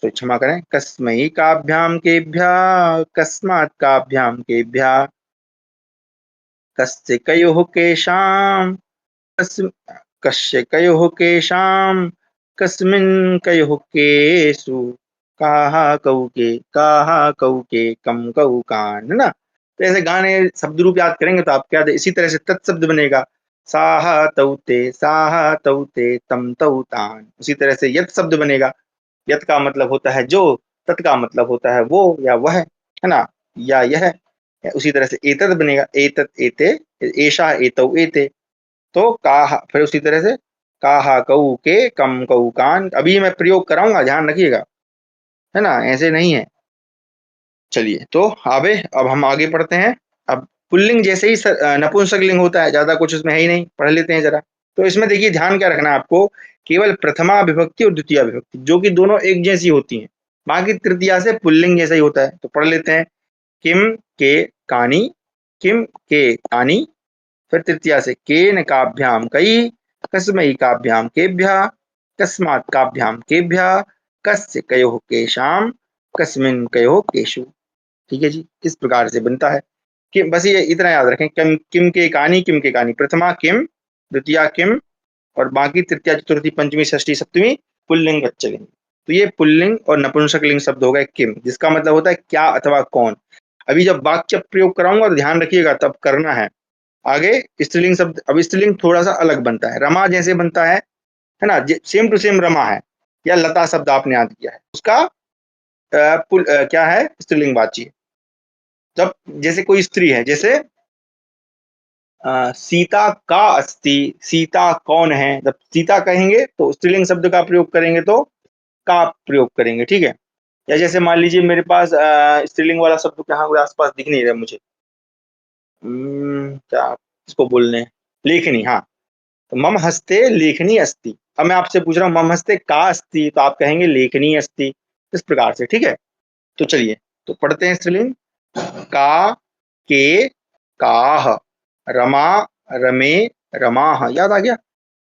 तो क्षमा करें, कस्मै काभ्याम केभ्यः, कस्मात् काभ्याम केभ्यः, कस्य कयोः केषां, कस्य कयोः केषां, कस्मिन् कयोः केषु, काहा कऊ के कम कऊ कान, है ना। तो ऐसे गाने शब्द रूप याद करेंगे तो आप क्या, इसी तरह से तत्शब्द बनेगा, साहा तौते तम तऊ तान, उसी तरह से यत शब्द बनेगा, यत का मतलब होता है जो, तत् का मतलब होता है वो या वह, है ना, या यह। उसी तरह से एतद बनेगा, एतत एते, एषा एतौ एते। तो काहा, फिर उसी तरह से काहा कऊ के कम कऊ कान, अभी मैं प्रयोग कराऊंगा, ध्यान रखिएगा, है ना, ऐसे नहीं है। चलिए तो अब हम आगे पढ़ते हैं। अब पुल्लिंग जैसे ही नपुंसकलिंग होता है, ज्यादा कुछ उसमें है ही नहीं, पढ़ लेते हैं जरा। तो इसमें देखिए ध्यान क्या रखना है आपको, केवल प्रथमा विभक्ति और द्वितीय विभक्ति जो कि दोनों एक जैसी होती हैं, बाकी तृतीया से पुल्लिंग जैसा ही होता है। तो पढ़ लेते हैं, किम के कानी, किम के कानी, फिर तृतीया से केन काभ्याम कई, कस्मै काभ्याम केभ्यः, कस्मात् काभ्याम केभ्यः, कस्य कयोः केषां, कस्मिन् कयोः केषु, ठीक है जी। इस प्रकार से बनता है कि बस ये इतना याद रखें, किम के कानी, किम के कानी, प्रथमा किम, द्वितीया किम, और बाकी तृतीया चतुर्थी पंचमी षष्ठी सप्तमी पुल्लिंग बच्चलिंग। तो ये पुल्लिंग और नपुंसकलिंग शब्द हो गए किम, जिसका मतलब होता है क्या अथवा कौन। अभी जब वाक्य प्रयोग कराऊंगा तो ध्यान रखिएगा, तब करना है। आगे स्त्रीलिंग शब्द, अब स्त्रीलिंग थोड़ा सा अलग बनता है, रमा जैसे बनता है ना, सेम टू सेम रमा है, या लता शब्द आपने याद किया है, उसका क्या है, स्त्रीलिंग वाची। जब जैसे कोई स्त्री है, जैसे सीता का अस्ति, सीता कौन है, जब सीता कहेंगे तो स्त्रीलिंग शब्द का प्रयोग करेंगे, तो का प्रयोग करेंगे, ठीक है। या जैसे मान लीजिए मेरे पास स्त्रीलिंग वाला शब्द कहाँ हुआ, आसपास दिख नहीं रहा मुझे, क्या इसको बोलने, लेखनी, हाँ। तो मम हस्ते लेखनी अस्ति, अब मैं आपसे पूछ रहा हूँ मम हस्ते का अस्ति, तो आप कहेंगे लेखनी अस्ति, इस प्रकार से, ठीक है। तो चलिए तो पढ़ते हैं स्त्रीलिंग, का के काह, रमा रमे रमाह, याद आ गया।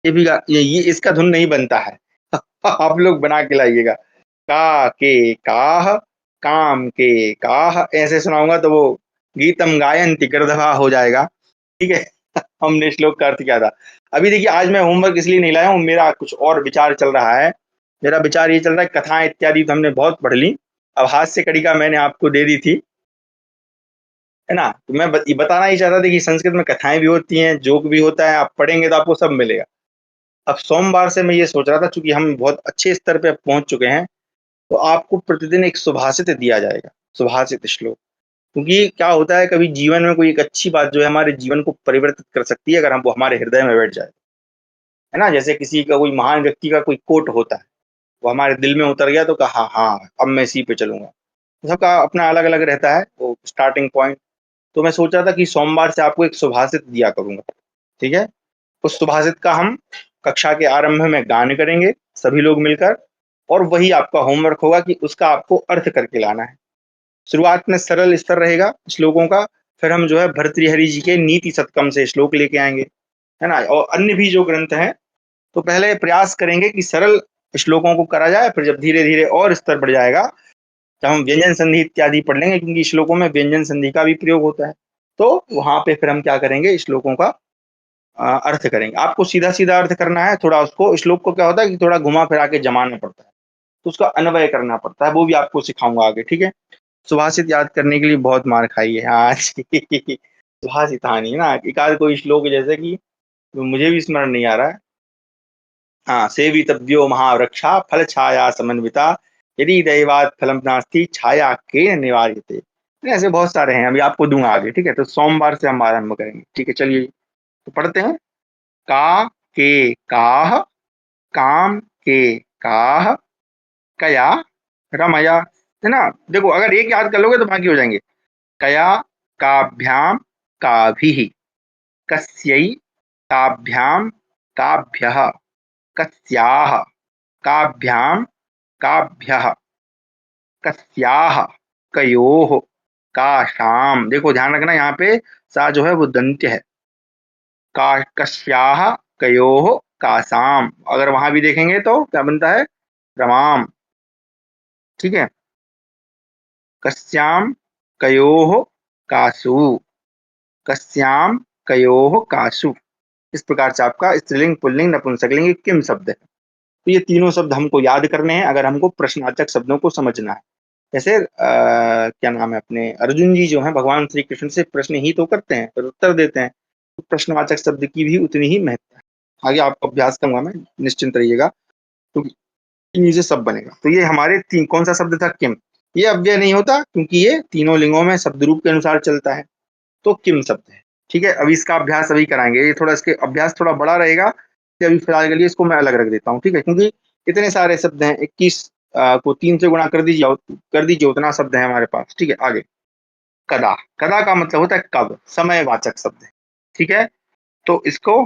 ये भी ये इसका धुन नहीं बनता है आप लोग बना के लाइएगा, का के काह, काम के काह, ऐसे सुनाऊंगा तो वो गीतम गायन्ति गर्दभा हो जाएगा, ठीक है हमने श्लोक का अर्थ किया था। अभी देखिए आज मैं होमवर्क इसलिए नहीं लाया हूँ, मेरा कुछ और विचार चल रहा है। मेरा विचार ये चल रहा है, कथाएं इत्यादि तो हमने बहुत पढ़ ली, अब हास्य कड़िका मैंने आपको दे दी थी, है ना। तो मैं ये बताना ही चाहता था कि संस्कृत में कथाएं भी होती हैं, जोक भी होता है, आप पढ़ेंगे तो आपको सब मिलेगा। अब सोमवार से मैं ये सोच रहा था, चूंकि हम बहुत अच्छे स्तर पे पहुंच चुके हैं, तो आपको प्रतिदिन एक सुभाषित दिया जाएगा, सुभाषित श्लोक। क्योंकि क्या होता है, कभी जीवन में कोई एक अच्छी बात जो है हमारे जीवन को परिवर्तित कर सकती है, अगर हम वो हमारे हृदय में बैठ जाए, है ना। जैसे किसी का, कोई महान व्यक्ति का कोई कोट होता है, वो हमारे दिल में उतर गया तो कहा हाँ अब मैं इसी पे चलूंगा। सबका अपना अलग अलग रहता है वो स्टार्टिंग पॉइंट। तो मैं सोच रहा था कि सोमवार से आपको एक सुभाषित दिया करूंगा, ठीक है। उस सुभाषित का हम कक्षा के आरंभ में गान करेंगे सभी लोग मिलकर, और वही आपका होमवर्क होगा कि उसका आपको अर्थ करके लाना है। शुरुआत में सरल स्तर रहेगा श्लोकों का, फिर हम जो है भर्तृहरि जी के नीति शतकम से श्लोक लेके आएंगे, है ना, और अन्य भी जो ग्रंथ हैं। तो पहले प्रयास करेंगे कि सरल श्लोकों को करा जाए, फिर जब धीरे धीरे और स्तर बढ़ जाएगा, जब हम व्यंजन संधि इत्यादि पढ़ लेंगे, क्योंकि श्लोकों में व्यंजन संधि का भी प्रयोग होता है, तो वहां पे फिर हम क्या करेंगे, श्लोकों का अर्थ करेंगे। आपको सीधा सीधा अर्थ करना है, थोड़ा उसको, श्लोक को क्या होता है कि थोड़ा घुमा फिरा के जमाना पड़ता है, तो उसका अन्वय करना पड़ता है, वो भी आपको सिखाऊंगा आगे, ठीक है। सुभाषित याद करने के लिए बहुत मार खाई है आज। सुभाषित कहानी है ना, एक आध कोई श्लोक जैसे कि मुझे भी स्मरण नहीं आ रहा है। हाँ, सेवितव्यो महावृक्षा फल छाया समन्विता, यदि दैवात फलम नास्ति छाया के निवार्यते। ऐसे बहुत सारे हैं, अभी आपको दूंगा आगे, ठीक है। तो सोमवार से हम आरंभ करेंगे, ठीक है। चलिए तो पढ़ते हैं। का के काह, काम के काह, कया रमया, है ना। देखो अगर एक याद कर लोगे तो बाकी हो जाएंगे। कया काभ्याम काभिः, कस्यै काभ्याम काभ्यः, कस्याः काभ्याम काभ्यः, कस्याः कयोः काशाम। देखो ध्यान रखना यहाँ पे सा जो है वो दंत्य है। का कस्याः कयोः कासाम, अगर वहां भी देखेंगे तो क्या बनता है, रमाम, ठीक है। कस्याम कयोः कासु, कस्याम कयोः कासु। इस प्रकार से आपका स्त्रीलिंग पुल्लिंग नपुंसकलिंग किम शब्द है। तो ये तीनों शब्द हमको याद करने हैं अगर हमको प्रश्नवाचक शब्दों को समझना है। जैसे क्या नाम है, अपने अर्जुन जी जो हैं भगवान श्री कृष्ण से प्रश्न ही तो करते हैं और उत्तर देते हैं, तो प्रश्नवाचक शब्द की भी उतनी ही महत्व है। आगे आपको अभ्यास करूंगा मैं, निश्चिंत रहिएगा, क्योंकि इन्हीं से सब बनेगा। तो ये हमारे तीन, कौन सा शब्द था, किम। ये अव्यय नहीं होता क्योंकि ये तीनों लिंगों में शब्द रूप के अनुसार चलता है, तो किम शब्द है, ठीक है। अभी इसका अभ्यास अभी कराएंगे, ये थोड़ा इसके अभ्यास थोड़ा बड़ा रहेगा, तो अभी फिलहाल के लिए इसको मैं अलग रख देता हूँ, ठीक है। क्योंकि इतने सारे शब्द हैं, 21 को 3 से गुणा कर दीजिए उतना शब्द है हमारे पास, ठीक है। आगे कदा, कदा का मतलब होता है कब, समयवाचक शब्द है, ठीक है। तो इसको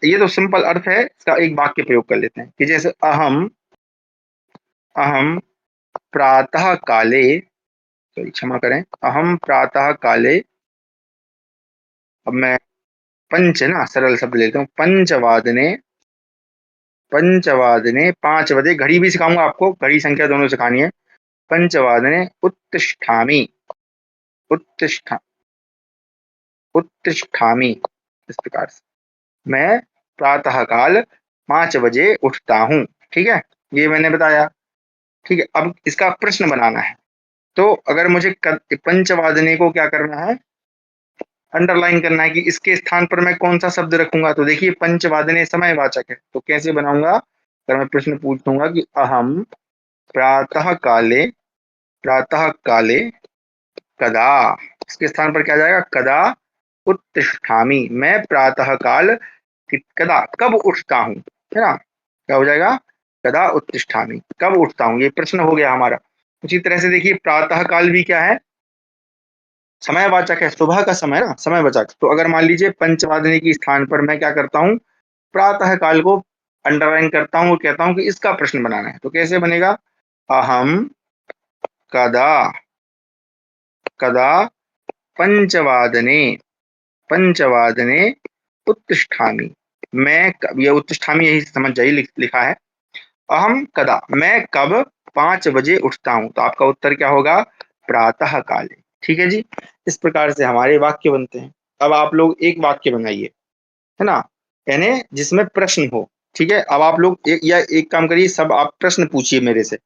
ये तो सिंपल अर्थ है, इसका एक वाक्य प्रयोग कर लेते हैं कि जैसे अहम, अहम प्रातः काले, सॉरी क्षमा करें, अहम प्रातः काले, अब मैं पंच ना सरल शब्द लेता हूँ, पंचवादने, पंचवादने 5 बजे, घड़ी भी सिखाऊंगा आपको, घड़ी संख्या दोनों सिखानी है। पंचवादने उत्तिष्ठामि, उत्तिष्ठा उत्तिष्ठामि, इस प्रकार से मैं प्रातः काल 5 बजे उठता हूँ, ठीक है। ये मैंने बताया, ठीक है। अब इसका प्रश्न बनाना है, तो अगर मुझे पंचवादने को क्या करना है, अंडरलाइन करना है कि इसके स्थान पर मैं कौन सा शब्द रखूंगा। तो देखिए पंचवादने समयवाचक है, तो कैसे बनाऊंगा, अगर मैं प्रश्न पूछूंगा कि अहम प्रातः काले, प्रातः काले कदा, इसके स्थान पर क्या जाएगा, कदा उत्तिष्ठामि, मैं प्रातः काल कदा कब उठता हूँ, है ना। क्या हो जाएगा, कदा उत्तिष्ठामि, कब उठता हूँ, ये प्रश्न हो गया हमारा। उसी तरह से देखिए प्रातः काल भी क्या है, समयवाचक है, सुबह का समय ना, समयवाचक। तो अगर मान लीजिए पंचवादनी के स्थान पर मैं क्या करता हूँ, प्रातः काल को अंडरलाइन करता हूँ और कहता हूँ कि इसका प्रश्न बनाना है। तो कैसे बनेगा, अहम कदा, कदा पंचवादने, पंचवादने उत्तिष्ठामि, मैं ये उत्तिष्ठामि यही समझ जाइए, लिखा है। अहम कदा, मैं कब 5 बजे उठता हूँ, तो आपका उत्तर क्या होगा, प्रातः काले, ठीक है जी। इस प्रकार से हमारे वाक्य बनते हैं। अब आप लोग एक वाक्य बनाइए, है ना, यानी जिसमें प्रश्न हो, ठीक है। अब आप लोग एक काम करिए, सब आप प्रश्न पूछिए मेरे से,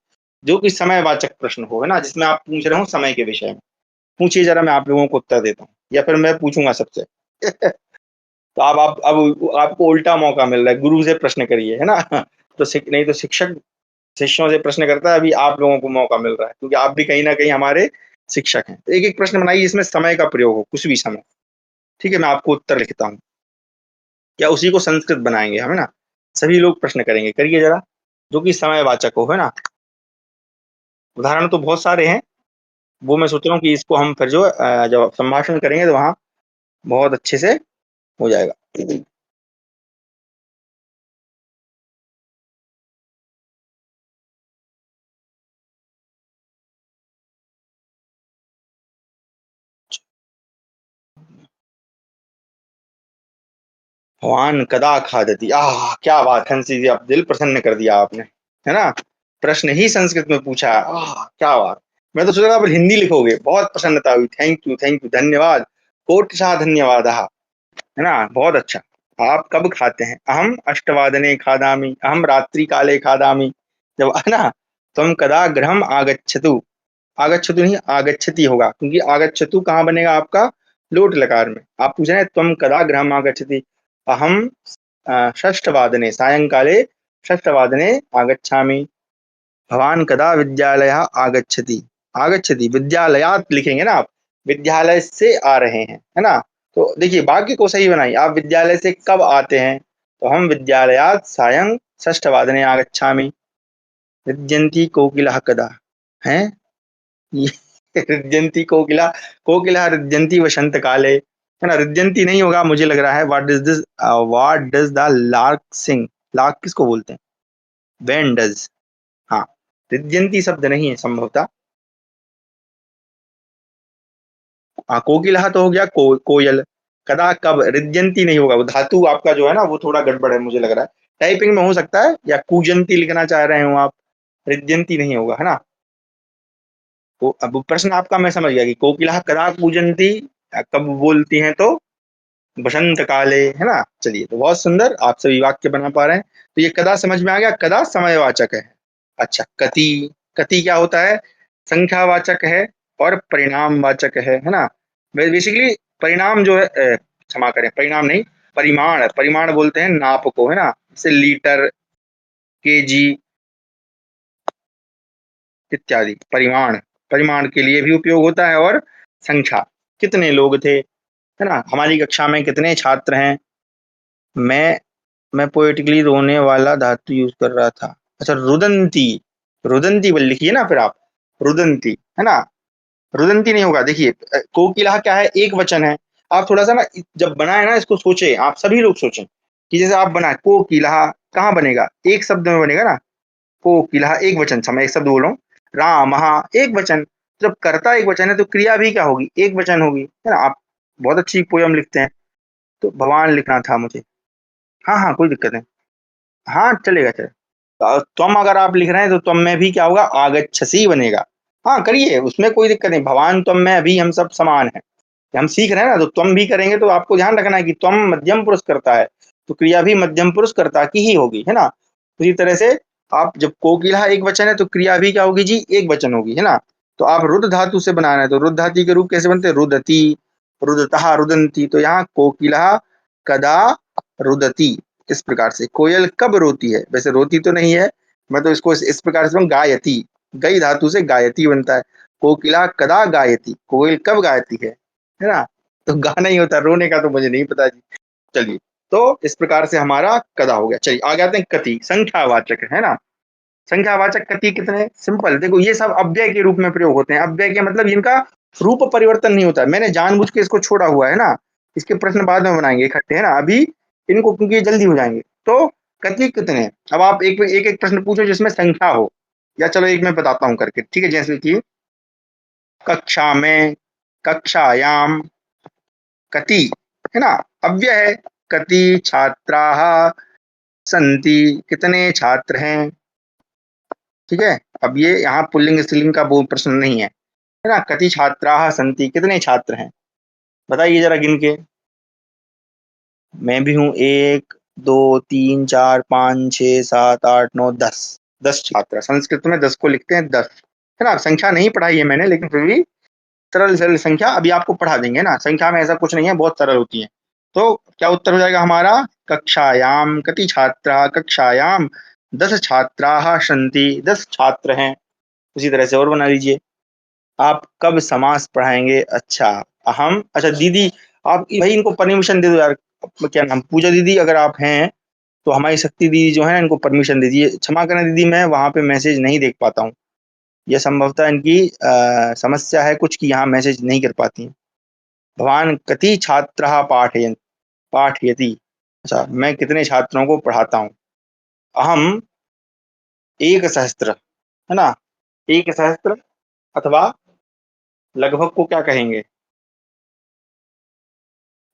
जो कि समयवाचक प्रश्न हो, है ना, जिसमें आप पूछ रहे हो समय के विषय में, पूछिए जरा, मैं आप लोगों को उत्तर देता हूँ, या फिर मैं पूछूंगा सबसे। तो आप अब आपको उल्टा मौका मिल रहा है, गुरु से प्रश्न करिए, है ना। तो नहीं तो शिक्षक शिष्यों से प्रश्न करता है, अभी आप लोगों को मौका मिल रहा है, क्योंकि आप भी कहीं ना कहीं हमारे शिक्षक हैं। तो एक एक प्रश्न बनाइए, इसमें समय का प्रयोग हो, कुछ भी समय, ठीक है। मैं आपको उत्तर लिखता हूँ, या उसी को संस्कृत बनाएंगे हम, है ना। सभी लोग प्रश्न करेंगे, करिए जरा, जो कि समयवाचक हो, है ना। उदाहरण तो बहुत सारे हैं, वो मैं सोच रहा हूँ कि इसको हम फिर जो जब संभाषण करेंगे तो वहाँ बहुत अच्छे से हो जाएगा। भगवान कदा खादति, आह क्या बात है हंसी जी, आप दिल प्रसन्न कर दिया आपने, है ना। प्रश्न ही संस्कृत में पूछा, आह क्या बात। मैं तो सोच रहा आप हिंदी लिखोगे, बहुत प्रसन्नता हुई, थैंक यू धन्यवाद, कोटिशः धन्यवाद, है ना, बहुत अच्छा। आप कब खाते हैं? अहम अष्टवादने खादामि, अहम रात्रि काले खादामि, जब, है ना। तुम कदा गृहम आगच्छतु, आगच्छतु नहीं आगच्छति होगा, क्योंकि आगच्छतु कहाँ बनेगा आपका, लोट लकार में। आप पूछ रहे हैं त्वं कदा गृहम् आगच्छति, अहम षष्ठवादने सायंकाले, षष्ठवादने आगच्छामि। भवान कदा विद्यालयः आगच्छति, आगच्छति विद्यालयात् लिखेंगे ना आप, विद्यालय से आ रहे हैं, है ना। तो देखिए वाक्य को सही बनाइए, आप विद्यालय से कब आते हैं, तो हम विद्यालयात् सायं षष्ठवादने आगच्छामि। विद्यन्ति कोकिलः कदा, हैं ये रिद्यंती कोकिला, कोकिला रिद्यंती वसंत काले, है ना। रिद्यंती नहीं होगा मुझे लग रहा है, what is this, what does the lark sing, lark किसको बोलते हैं, वेन डज, हाँ। रिद्यंती शब्द नहीं है संभवतः। हाँ कोकिला तो हो गया कोयल, कदा कब, रिद्यंती नहीं होगा, वो धातु आपका जो है ना वो थोड़ा गड़बड़ है मुझे लग रहा है, टाइपिंग में हो सकता है, या कूजंती लिखना चाह रहे हो आप, रिद्यंती नहीं होगा, है ना। तो अब प्रश्न आपका मैं समझ गया कि कोकिला कदा कूजंती, कब बोलती हैं, तो बसंत काले, है ना। चलिए तो बहुत सुंदर, आप सभी वाक्य बना पा रहे हैं। तो ये कदा समझ में आ गया, कदा समयवाचक है। अच्छा कति, कति क्या होता है, संख्यावाचक है और परिणामवाचक है ना। बेसिकली परिणाम जो है, क्षमा करें परिणाम नहीं, परिमाण, परिमाण बोलते हैं नाप को, है ना, जैसे लीटर, केजी इत्यादि, परिमाण, परिमाण के लिए भी उपयोग होता है, और संख्या, कितने लोग थे, है ना, हमारी कक्षा में कितने छात्र हैं। मैं मैं पोएटिकली रोने वाला धातु यूज कर रहा था, अच्छा रुदंती, रुदंती बोल लिखिए ना फिर आप, रुदंती, है ना। रुदंती नहीं होगा, देखिए कोकिला क्या है, एक वचन है। आप थोड़ा सा ना, जब बनाए ना इसको सोचे, आप सभी लोग सोचें कि जैसे आप बनाए कोकिला, कहाँ बनेगा, एक शब्द में बनेगा ना, कोकिला एक वचन, समय एक शब्द बोल रहा हूँ, राम एक वचन, जब कर्ता एक वचन है तो क्रिया भी क्या होगी, एक वचन होगी, है ना। आप बहुत अच्छी पोयम लिखते हैं, तो भगवान लिखना था मुझे। हाँ हाँ कोई दिक्कत नहीं, हाँ चलेगा चलेगा। त्वम अगर आप लिख रहे हैं तो त्वम में भी क्या होगा, आगच्छसी बनेगा। हाँ करिए, उसमें कोई दिक्कत नहीं, भगवान त्वम में अभी हम सब समान हैं, हम सीख रहे हैं ना, तो त्वम भी करेंगे तो आपको ध्यान रखना है कि त्वम मध्यम पुरुष करता है, तो क्रिया भी मध्यम पुरुष कर्ता की ही होगी, है ना। उसी तरह से आप जब कोकिला एक वचन है तो क्रिया भी क्या होगी जी, एक वचन होगी, है ना। तो आप रुद्ध धातु से बनाना है, तो रुद्ध धातु के रूप कैसे बनते हैं, रुदती, रुदतः, रुदंती, तो यहाँ कोकिला कदा रुदती, इस प्रकार से। कोयल कब रोती है, वैसे रोती तो नहीं है, मैं तो इसको इस प्रकार से गायती, गई धातु से गायती बनता है। कोकिला कदा गायती, कोयल कब गायती है ना। तो गाना ही होता है, रोने का तो मुझे नहीं पता जी। चलिए, तो इस प्रकार से हमारा कदा हो गया। चलिए आगे आते हैं, कति संख्यावाचक है ना। संख्यावाचक कति कितने, सिंपल देखो, ये सब अव्यय के रूप में प्रयोग होते हैं। अव्यय के मतलब इनका रूप परिवर्तन नहीं होता है, मैंने जानबूझ के इसको छोड़ा हुआ है ना, इसके प्रश्न बाद में बनाएंगे इकट्ठे, है ना, अभी इनको क्योंकि ये जल्दी हो जाएंगे। तो कति कितने, अब आप एक एक, एक प्रश्न पूछो जिसमें संख्या हो, या चलो एक मैं बताता हूँ करके, ठीक है, जैसे कि कक्षा में, कक्षायाम, कति, है ना, अव्यय है। कति छात्राः सन्ति, कितने छात्र हैं, ठीक है। अब ये यहाँ पुल्लिंग स्त्रीलिंग का वो प्रश्न नहीं है ना। कति छात्राः सन्ति, कितने छात्र हैं, बताइए जरा गिन के। मैं भी हूँ, एक, दो, तीन, चार, पाँच, छः, सात, आठ, नौ, 10, 10 छात्र, संस्कृत में 10 को लिखते हैं 10, है ना। संख्या नहीं पढ़ाई है मैंने, लेकिन फिर भी सरल सरल संख्या अभी आपको पढ़ा देंगे ना, संख्या में ऐसा कुछ नहीं है, बहुत सरल होती है। तो क्या उत्तर हो जाएगा हमारा, कक्षायाम कति छात्रा, कक्षायाम 10 छात्राः सन्ति, 10 छात्र हैं। उसी तरह से और बना लीजिए। आप कब समास पढ़ाएंगे, अच्छा अहम, अच्छा दीदी, आप भाई इनको परमिशन दे दो यार, क्या नाम, पूजा दीदी अगर आप हैं तो हमारी शक्ति दीदी जो है इनको परमिशन दीजिए, क्षमा करें दीदी मैं वहां पे मैसेज नहीं देख पाता हूँ। यह संभवतः इनकी समस्या है कुछ कि यहाँ मैसेज नहीं कर पाती हैं। भवान कति छात्रः पाठयति। अच्छा, मैं कितने छात्रों को पढ़ाता हूँ। अहम एक सहस्त्र, है ना, एक सहस्त्र अथवा लगभग को क्या कहेंगे,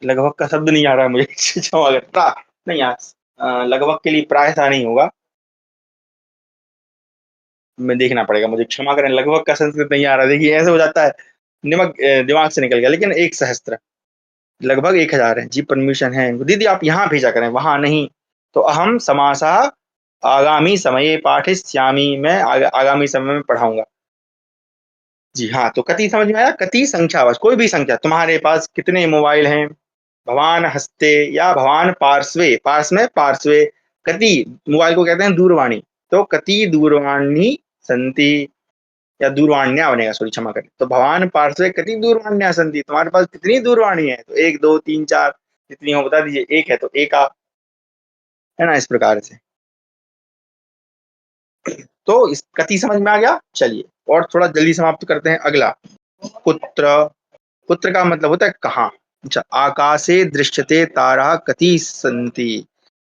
लगभग का शब्द नहीं आ रहा है मुझे क्षमा करें, नहीं यार, लगभग के लिए प्रायः नहीं होगा, मैं देखना पड़ेगा मुझे, क्षमा करें, लगभग का संस्कृत नहीं आ रहा। देखिए ऐसे हो जाता है, दिमाग से निकल गया, लेकिन एक सहस्त्र लगभग 1000 है जी। परमिशन है दीदी, आप यहाँ भेजा करें, वहां नहीं। तो अहम समासः आगामी समय पाठिष्यामि, मैं आगामी समय में पढ़ाऊंगा। जी हाँ, तो कति समझ में आया, कति संख्या, बस कोई भी संख्या, तुम्हारे पास कितने मोबाइल हैं, भवान हस्ते या भवान पार्श्वे, पार्श्व में पार्श्वे, कति मोबाइल को कहते हैं दूरवाणी, तो कति दूरवाणी संति, या दूरवाण्या बनेगा, सॉरी क्षमा करें। तो भवान पार्श्वे कति दूरवाण्या संति, तुम्हारे पास कितनी दूरवाणी है, तो 1 2 3 4 जितनी हो बता दीजिए, एक है तो एक आ, है ना, इस प्रकार से। तो इस कति समझ में आ गया। चलिए और थोड़ा जल्दी समाप्त करते हैं। अगला पुत्र, पुत्र का मतलब होता है कहाँ। अच्छा, आकाशे दृश्यते तारा कति संति।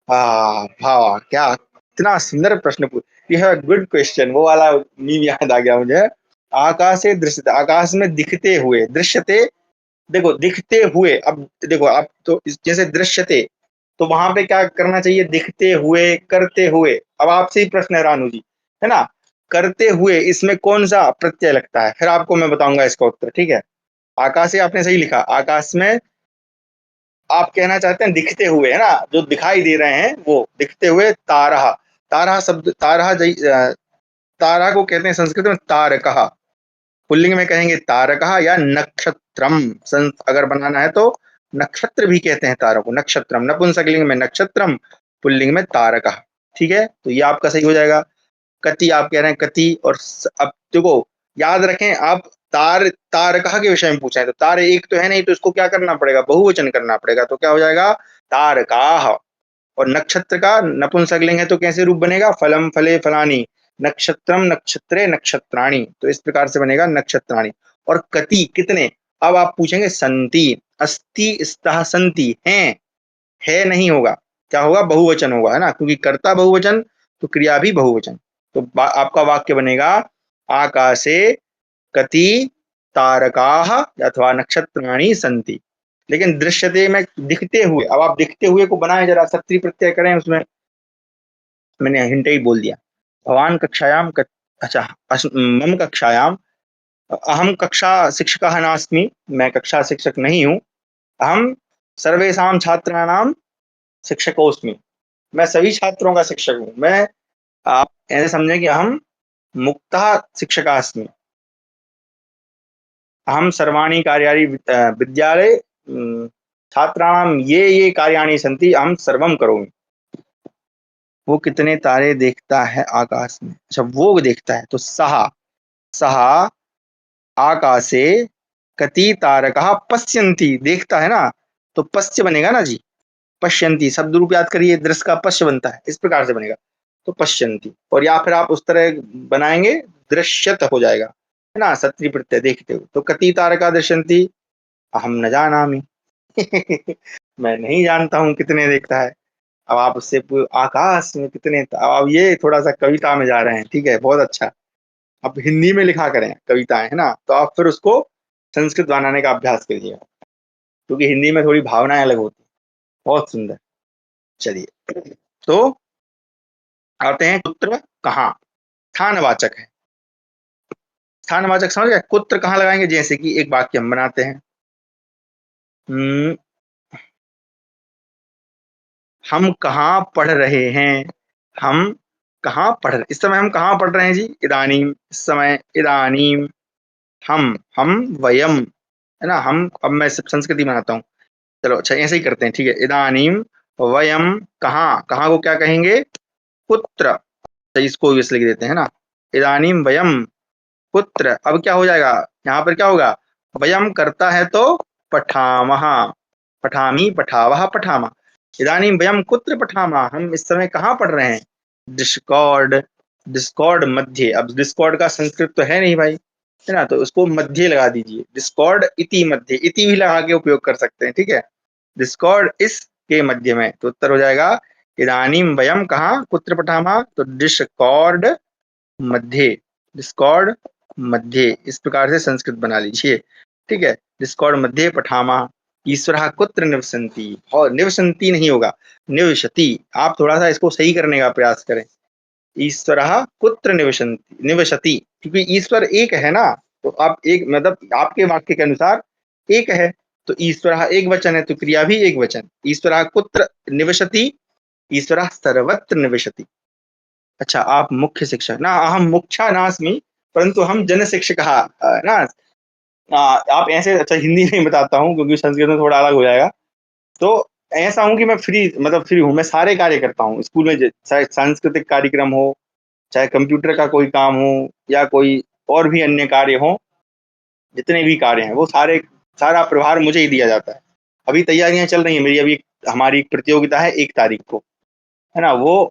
भावा क्या, इतना सुंदर प्रश्न पूछ, यह गुड क्वेश्चन, वो वाला मीम याद आ गया मुझे। आकाश से दृश्यते, आकाश में दिखते हुए, दृश्यते, देखो दिखते हुए, अब देखो आप तो जैसे दृश्यते, तो वहां पे क्या करना चाहिए, दिखते हुए, करते हुए। अब आपसे ही प्रश्न है रानू जी, है ना, करते हुए इसमें कौन सा प्रत्यय लगता है, फिर आपको मैं बताऊंगा इसका उत्तर, ठीक है। आकाश से आपने सही लिखा, आकाश में आप कहना चाहते हैं दिखते हुए, है ना, जो दिखाई दे रहे हैं वो दिखते हुए। तारा, तारा शब्द, तारा को कहते हैं संस्कृत में तारकः, पुल्लिंग में कहेंगे तारकः या नक्षत्रम, अगर बनाना है तो नक्षत्र भी कहते हैं तारा को, नक्षत्रम, नपुंसकलिंग में नक्षत्रम, पुल्लिंग में तारकः। ठीक है, तो ये आपका सही हो जाएगा। कति आप कह रहे हैं कति, और अब देखो याद रखें आप, तारकः के विषय में पूछा है, तो तार एक तो है नहीं, तो इसको क्या करना पड़ेगा, बहुवचन करना पड़ेगा, तो क्या हो जाएगा, तारकाः। और नक्षत्र का नपुंसकलिंग है तो कैसे रूप बनेगा, फलम फले फलानी, नक्षत्रम नक्षत्रे नक्षत्राणि, तो इस प्रकार से बनेगा नक्षत्राणि। और कति कितने, अब आप पूछेंगे संति, अस्ति स्तः संति, है नहीं होगा, क्या होगा, बहुवचन होगा, है ना, क्योंकि कर्ता बहुवचन तो क्रिया भी बहुवचन। तो आपका वाक्य बनेगा आकाशे कति तारकाः अथवा नक्षत्राणि संति। लेकिन दृश्यते में दिखते हुए, अब आप दिखते हुए को बनाए जरा, सत्रि प्रत्यय करें उसमें, मैंने हिंट ही बोल दिया। भवान कक्षायाम अच्छा, मम कक्षायाम, अहम कक्षा शिक्षकः नास्मि, मैं कक्षा शिक्षक नहीं हूँ। अहम सर्वेषां छात्राणां शिक्षकोऽस्मि, मैं सभी छात्रों का शिक्षक हूँ। मैं, आप ऐसे समझें कि अहम मुक्तः शिक्षकः अस्मि, अहम सर्वाणि कार्याणि विद्यालये छात्राणां ये कार्याणि सन्ति अहम सर्वं करोमि। वो कितने तारे देखता है आकाश में, अच्छा वो देखता है, तो सहा, सहा आकाशे कति तारकः पश्यन्ति, देखता है ना, तो पश्य बनेगा ना जी, पश्यन्ति शब्द रूप याद करिए, दृश्य का पश्य बनता है, इस प्रकार से बनेगा, तो पश्यन्ति। और या फिर आप उस तरह बनाएंगे, दृश्यत हो जाएगा, है ना, सत्रि प्रत्यय देखते हुए। तो कति तारका दृश्यन्ति, अहम न जानामि मैं नहीं जानता हूँ कितने देखता है। अब आप उससे आकाश में कितने, अब ये थोड़ा सा कविता में जा रहे हैं, ठीक है, बहुत अच्छा। अब हिंदी में लिखा करें कविताएं, है ना, तो आप फिर उसको संस्कृत बनाने का अभ्यास करिए, क्योंकि हिंदी में थोड़ी भावनाएं अलग होती हैं। बहुत सुंदर। चलिए, तो आते हैं कुत्र कहाँ, स्थानवाचक है। स्थानवाचक समझ गए, कुत्र कहाँ लगाएंगे, जैसे कि एक वाक्य हम बनाते हैं, हम कहाँ पढ़ रहे हैं, हम कहाँ पढ़ रहे, इस समय हम कहाँ पढ़ रहे हैं जी, इदानीम, इस समय, इदानीम, हम वयम, है ना, हम, अब मैं संस्कृति बनाता हूँ, चलो अच्छा ऐसे ही करते हैं, ठीक है, इदानीम वयम कहाँ, कहाँ को क्या कहेंगे, कुत्र, तो इसको भी लिख देते हैं ना, इदानीम वयम कुत्र। अब क्या हो जाएगा, यहाँ पर क्या होगा, वयम करता है तो पठामः, पठामी पठावः पठामा, इदानीम वयम कुत्र पठामः, हम इस समय कहाँ पढ़ रहे हैं, डिस्कॉर्ड, डिस्कॉर्ड मध्य, अब डिस्कॉर्ड का संस्कृत तो है नहीं भाई, है ना, तो उसको मध्य लगा दीजिए, डिस्कॉर्ड इति मध्य, इति भी लगा के उपयोग कर सकते हैं, ठीक है। डिस्कॉर्ड इस के मध्य में, तो उत्तर हो जाएगा इदानीम वयम, कहाँ कुत्र पठामः, तो डिस्कॉर्ड मध्य, डिस्कॉर्ड मध्य, इस प्रकार से संस्कृत बना लीजिए, ठीक है। डिस्कॉर्ड मध्य पठामः ईश्वरः कुत्र निवसन्ति, और निवसन्ति नहीं होगा, निवसति, आप थोड़ा सा इसको सही करने का प्रयास करें। ईश्वरः कुत्र निवसन्ति, निवसति, क्योंकि ईश्वर एक है ना, तो आप एक मतलब आपके वाक्य के अनुसार एक है, तो ईश्वरः एक वचन है, तो क्रिया भी एक वचन, ईश्वरः कुत्र निवसति, ईश्वरः सर्वत्र निवसति। अच्छा, आप मुख्य शिक्षक ना, अहम मुख्या नास्मि, परंतु हम जन शिक्षक ना। आप ऐसे, अच्छा हिंदी में बताता हूँ क्योंकि संस्कृत में थोड़ा अलग हो जाएगा। तो ऐसा हूँ कि मैं फ्री, मतलब फ्री हूँ, मैं सारे कार्य करता हूँ स्कूल में, चाहे सांस्कृतिक कार्यक्रम हो, चाहे कंप्यूटर का कोई काम हो, या कोई और भी अन्य कार्य हो, जितने भी कार्य हैं वो सारे, सारा प्रभार मुझे ही दिया जाता है। अभी तैयारियां चल रही हैं मेरी, अभी हमारी एक प्रतियोगिता है 1 तारीख को, है ना, वो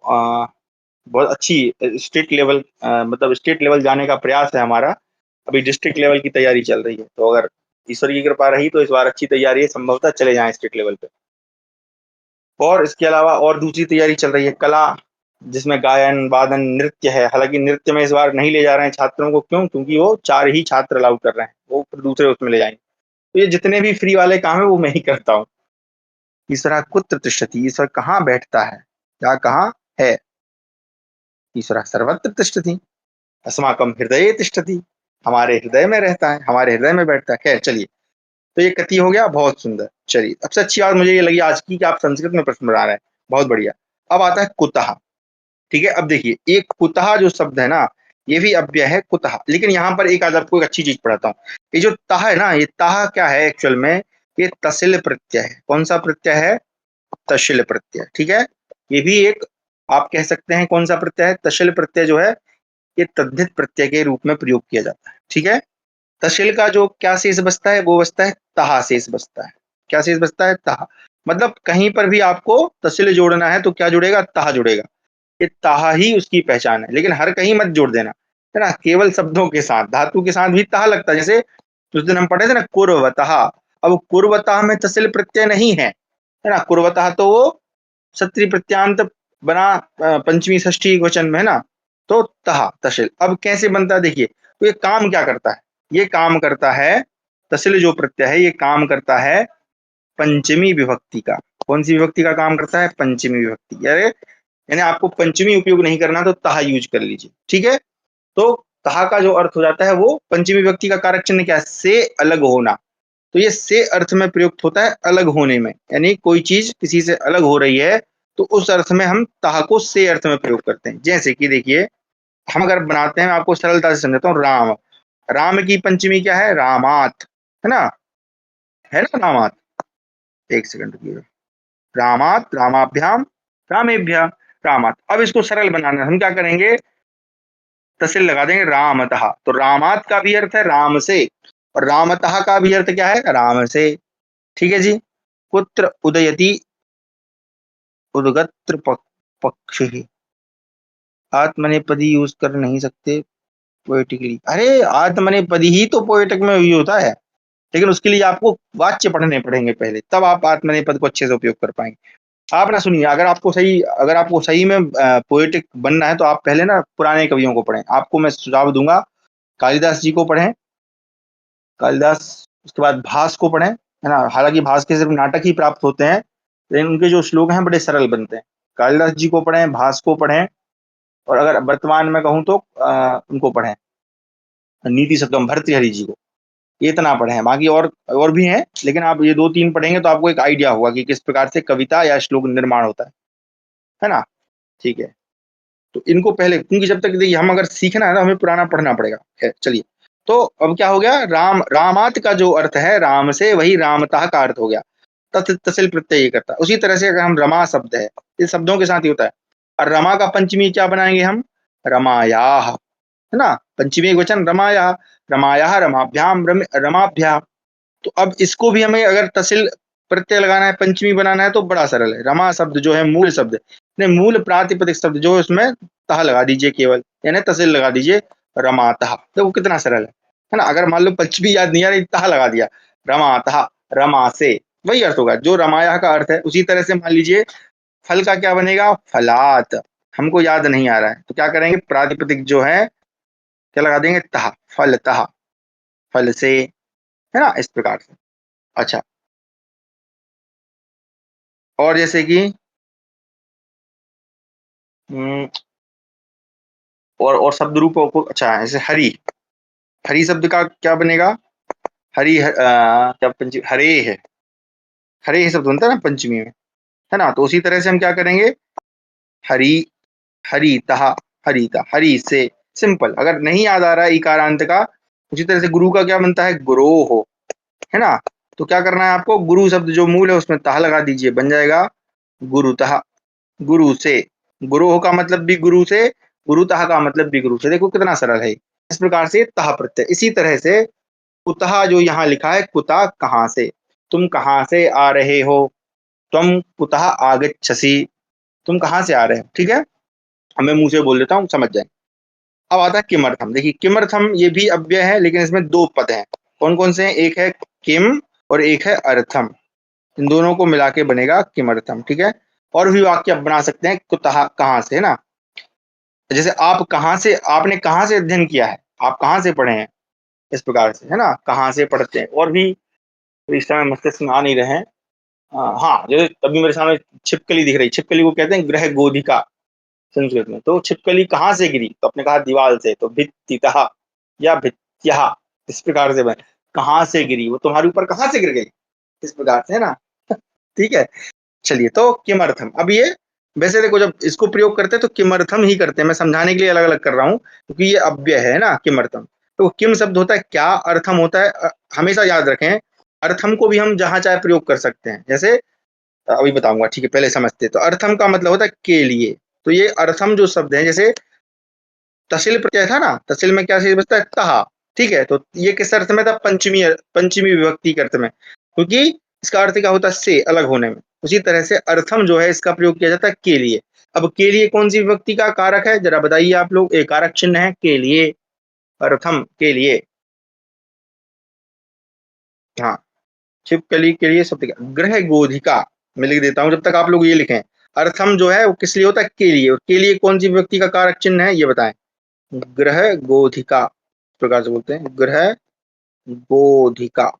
बहुत अच्छी स्टेट लेवल, मतलब स्टेट लेवल जाने का प्रयास है हमारा। अभी डिस्ट्रिक्ट लेवल की तैयारी चल रही है, तो अगर ईश्वर की कृपा रही तो इस बार अच्छी तैयारी है, संभवतः चले जाएं स्टेट लेवल पे। और इसके अलावा और दूसरी तैयारी चल रही है कला, जिसमें गायन वादन नृत्य है। हालांकि नृत्य में इस बार नहीं ले जा रहे हैं छात्रों को, क्यों, क्योंकि वो 4 ही छात्र अलाउ कर रहे हैं, वो फिर दूसरे उसमें ले जाएंगे। तो ये जितने भी फ्री वाले काम है वो मैं ही करता हूँ। ईश्वर कुत्र तिष्ठति, ईश्वर कहाँ बैठता है या कहाँ है, ईश्वर सर्वत्र तिष्ठति, अस्माकम हृदय तिष्ठति, हमारे हृदय में रहता है, हमारे हृदय में बैठता है। खैर चलिए, तो ये कथी हो गया, बहुत सुंदर। चलिए, सबसे अच्छी बात मुझे ये लगी आज की कि आप संस्कृत में प्रश्न बना रहे हैं, बहुत बढ़िया। अब आता है कुतः, ठीक है। अब देखिए, एक कुतः जो शब्द है ना, ये भी अव्यय है कुतः, लेकिन यहाँ पर एक आज आपको एक अच्छी चीज पढ़ाता हूँ। ये जो तः है ना, ये तः क्या है एक्चुअल में, ये तसिल प्रत्यय है। कौन सा प्रत्यय है, तशिल प्रत्यय, ठीक है। ये भी एक, आप कह सकते हैं कौन सा प्रत्यय है, तशिल प्रत्यय जो है, ये तद्धित प्रत्यय के रूप में प्रयोग किया जाता है, ठीक है। तशिल का जो क्या शेष बचता है, वो बचता है तहा शेष बचता है। क्या शेष बचता है, तहा। मतलब कहीं पर भी आपको तशिल जोड़ना है तो क्या जुड़ेगा, तहा जुड़ेगा। ये तहा ही उसकी पहचान है, लेकिन हर कहीं मत जोड़ देना, है ना, केवल शब्दों के साथ, धातु के साथ भी तहा लगता है। जैसे उस दिन हम पढ़े थे ना कुर्वतः, अब कुर्वतः में तशिल प्रत्यय नहीं है ना, कुर्वतः तो वो क्षत्रिय प्रत्यांत बना पंचमी षष्ठी वचन में, है ना, तो तहा तशिल। अब कैसे बनता है देखिए, तो ये काम क्या करता है, ये काम करता है, तशिल जो प्रत्यय है ये काम करता है पंचमी विभक्ति का। कौन सी विभक्ति का काम करता है, पंचमी विभक्ति। अरे यानी आपको पंचमी उपयोग नहीं करना तो तहा यूज कर लीजिए, ठीक है। तो तहा का जो अर्थ हो जाता है वो पंचमी विभक्ति का कारक चिन्ह क्या है, से अलग होना। तो ये से अर्थ में प्रयुक्त होता है अलग होने में, यानी कोई चीज किसी से अलग हो रही है तो उस अर्थ में हम तहा को से अर्थ में प्रयोग करते हैं। जैसे कि देखिए, हम अगर बनाते हैं, मैं आपको सरलता से समझाता हूँ, राम, राम की पंचमी क्या है, रामात, है ना, है ना, रामात। एक सेकंड रुकिए, रामात, रामाभ्याम, रामेभ्य, रामात। अब इसको सरल बनाना हम क्या करेंगे, तहसील लगा देंगे रामतः। तो रामात का भी अर्थ है राम से, और रामतः का भी अर्थ क्या है, राम से, ठीक है जी। कुत्र उदयति, उदगत्र पक्षी, आत्मनेपदी यूज कर नहीं सकते पोएटिकली। अरे आत्मनेपदी ही तो पोएटिक में यूज होता है, लेकिन उसके लिए आपको वाच्य पढ़ने पड़ेंगे पहले, तब आप आत्मनेपद को अच्छे से उपयोग कर पाएंगे। आप ना सुनिए, अगर आपको सही में पोएटिक बनना है तो आप पहले ना पुराने कवियों को पढ़ें। आपको मैं सुझाव दूंगा, कालिदास जी को पढ़ें, कालिदास, उसके बाद भास को पढ़ें, है ना। हालांकि भास के सिर्फ नाटक ही प्राप्त होते हैं, लेकिन उनके जो श्लोक हैं बड़े सरल बनते हैं। कालिदास जी को पढ़ें, भास को पढ़ें, और अगर वर्तमान में कहूँ तो उनको पढ़ें, नीति शतकम भर्तृहरि जी को, ये इतना पढ़े हैं। बाकी और भी हैं, लेकिन आप ये 2-3 पढ़ेंगे तो आपको एक आइडिया होगा कि किस प्रकार से कविता या श्लोक निर्माण होता है ना, ठीक है। तो इनको पहले, क्योंकि जब तक देखिए हम अगर सीखना है ना, हमें पुराना पढ़ना पड़ेगा। चलिए, तो अब क्या हो गया, राम, रामात का जो अर्थ है राम से, वही रामतः का अर्थ हो गया। तसिल प्रत्यय ये करता है। उसी तरह से अगर हम रमा शब्द है, इस शब्दों के साथ ही होता है। और रमा का पंचमी क्या बनाएंगे हम, रमायाह, है ना, पंचमी एक वचन रमाया, रमाया रमाभ्याम रमाभ्या। तो अब इसको भी हमें अगर तसिल प्रत्यय लगाना है, पंचमी बनाना है, तो बड़ा सरल है। रमा शब्द जो है मूल शब्द, नहीं मूल प्रातिपदिक शब्द जो है उसमें तह लगा दीजिए केवल, यानी तहसील लगा दीजिए रमातः। देखो कितना सरल है ना। अगर मान लो पृथ्वी याद नहीं आ रही, तह लगा दिया, रमातः, रमा से, वही अर्थ होगा जो रमाया का अर्थ है। उसी तरह से मान लीजिए फल का क्या बनेगा, फलात। हमको याद नहीं आ रहा है तो क्या करेंगे, प्रातिपदिक जो है क्या लगा देंगे, तह, फलतः, फल से, है ना, इस प्रकार से। अच्छा, और जैसे कि हम्म, और शब्द रूपों को, अच्छा जैसे हरि, हरि शब्द का क्या बनेगा, हरि क्या पंचमी, हरे है, हरे ही शब्द बनता है ना पंचमी में, है ना। तो उसी तरह से हम क्या करेंगे, हरि, हरितः, हरिता, हरि से, सिंपल। अगर नहीं याद आ रहा है इकारांत का, उसी तरह से गुरु का क्या बनता है, गुरो हो, है ना। तो क्या करना है आपको, गुरु शब्द जो मूल है उसमें तह लगा दीजिए, बन जाएगा गुरुतः, गुरु से। गुरोह का मतलब भी गुरु से, गुरुतः का मतलब भी गुरु से। देखो कितना सरल है। इस प्रकार से तह प्रत्यय। इसी तरह से कुतः जो यहाँ लिखा है, कुता कहाँ से, तुम कहाँ से आ रहे हो, तुम कुतः आगच्छसि, तुम कहाँ से आ रहे हो, ठीक है। अब मैं मुंह से बोल देता हूँ, समझ जाए। अब आता है किमर्थम। देखिए किमर्थम ये भी अव्यय है, लेकिन इसमें दो पद हैं। कौन कौन से हैं, एक है किम और एक है अर्थम। इन दोनों को मिला के बनेगा किमर्थम, ठीक है। और भी वाक्य आप बना सकते हैं, कुतः कहाँ से, है ना। जैसे आप कहाँ से, आपने कहाँ से अध्ययन किया है, आप कहाँ से पढ़े हैं, इस प्रकार से, है ना, कहाँ से पढ़ते हैं। और भी तो इस समय मस्तिष्क में आ नहीं रहे हैं। हाँ, जैसे अभी मेरे सामने छिपकली दिख रही, छिपकली को कहते हैं ग्रह गोधिका संस्कृत में। तो छिपकली कहाँ से गिरी, तो आपने कहा दीवार से, तो भित्तितः या भित्त्यः, इस प्रकार से बने, कहाँ से गिरी, वो तुम्हारे ऊपर कहाँ से गिर गई, इस प्रकार से, है ना। ठीक है। चलिए, तो किमर्थम, अब ये वैसे देखो जब इसको प्रयोग करते हैं तो किमर्थम ही करते हैं। मैं समझाने के लिए अलग अलग कर रहा हूँ, क्योंकि ये अव्यय है ना किमर्थम। तो किम शब्द होता है क्या, अर्थम होता है हमेशा याद रखें, अर्थम को भी हम जहां चाहे प्रयोग कर सकते हैं। जैसे अभी बताऊंगा, ठीक है, पहले समझते हैं। तो अर्थम का मतलब होता है के लिए। तो ये अर्थम जो शब्द है, जैसे तहसील प्रत्यय था ना, तहसील में क्या चीज बचता है, तहा, ठीक है। तो ये किस अर्थ में था, पंचमी, पंचमी विभक्ति के अर्थ में, क्योंकि इसका अर्थ क्या होता है, से, अलग होने में। उसी तरह से अर्थम जो है इसका प्रयोग किया जाता है के लिए। अब के लिए कौन सी विभक्ति का कारक है, जरा बताइए आप लोग। एक कारक चिन्ह है के लिए, अर्थम के लिए। हाँ, छिपकली के लिए शब्द क्या, ग्रह गोधिका। मैं लिख देता हूँ जब तक आप लोग ये लिखें। अर्थम जो है वो किस लिए होता है, के लिए। और के लिए कौन सी विभक्ति का कारक चिन्ह है, ये बताएं। ग्रह गोधिका, इस प्रकार से बोलते हैं, ग्रह गोधिका।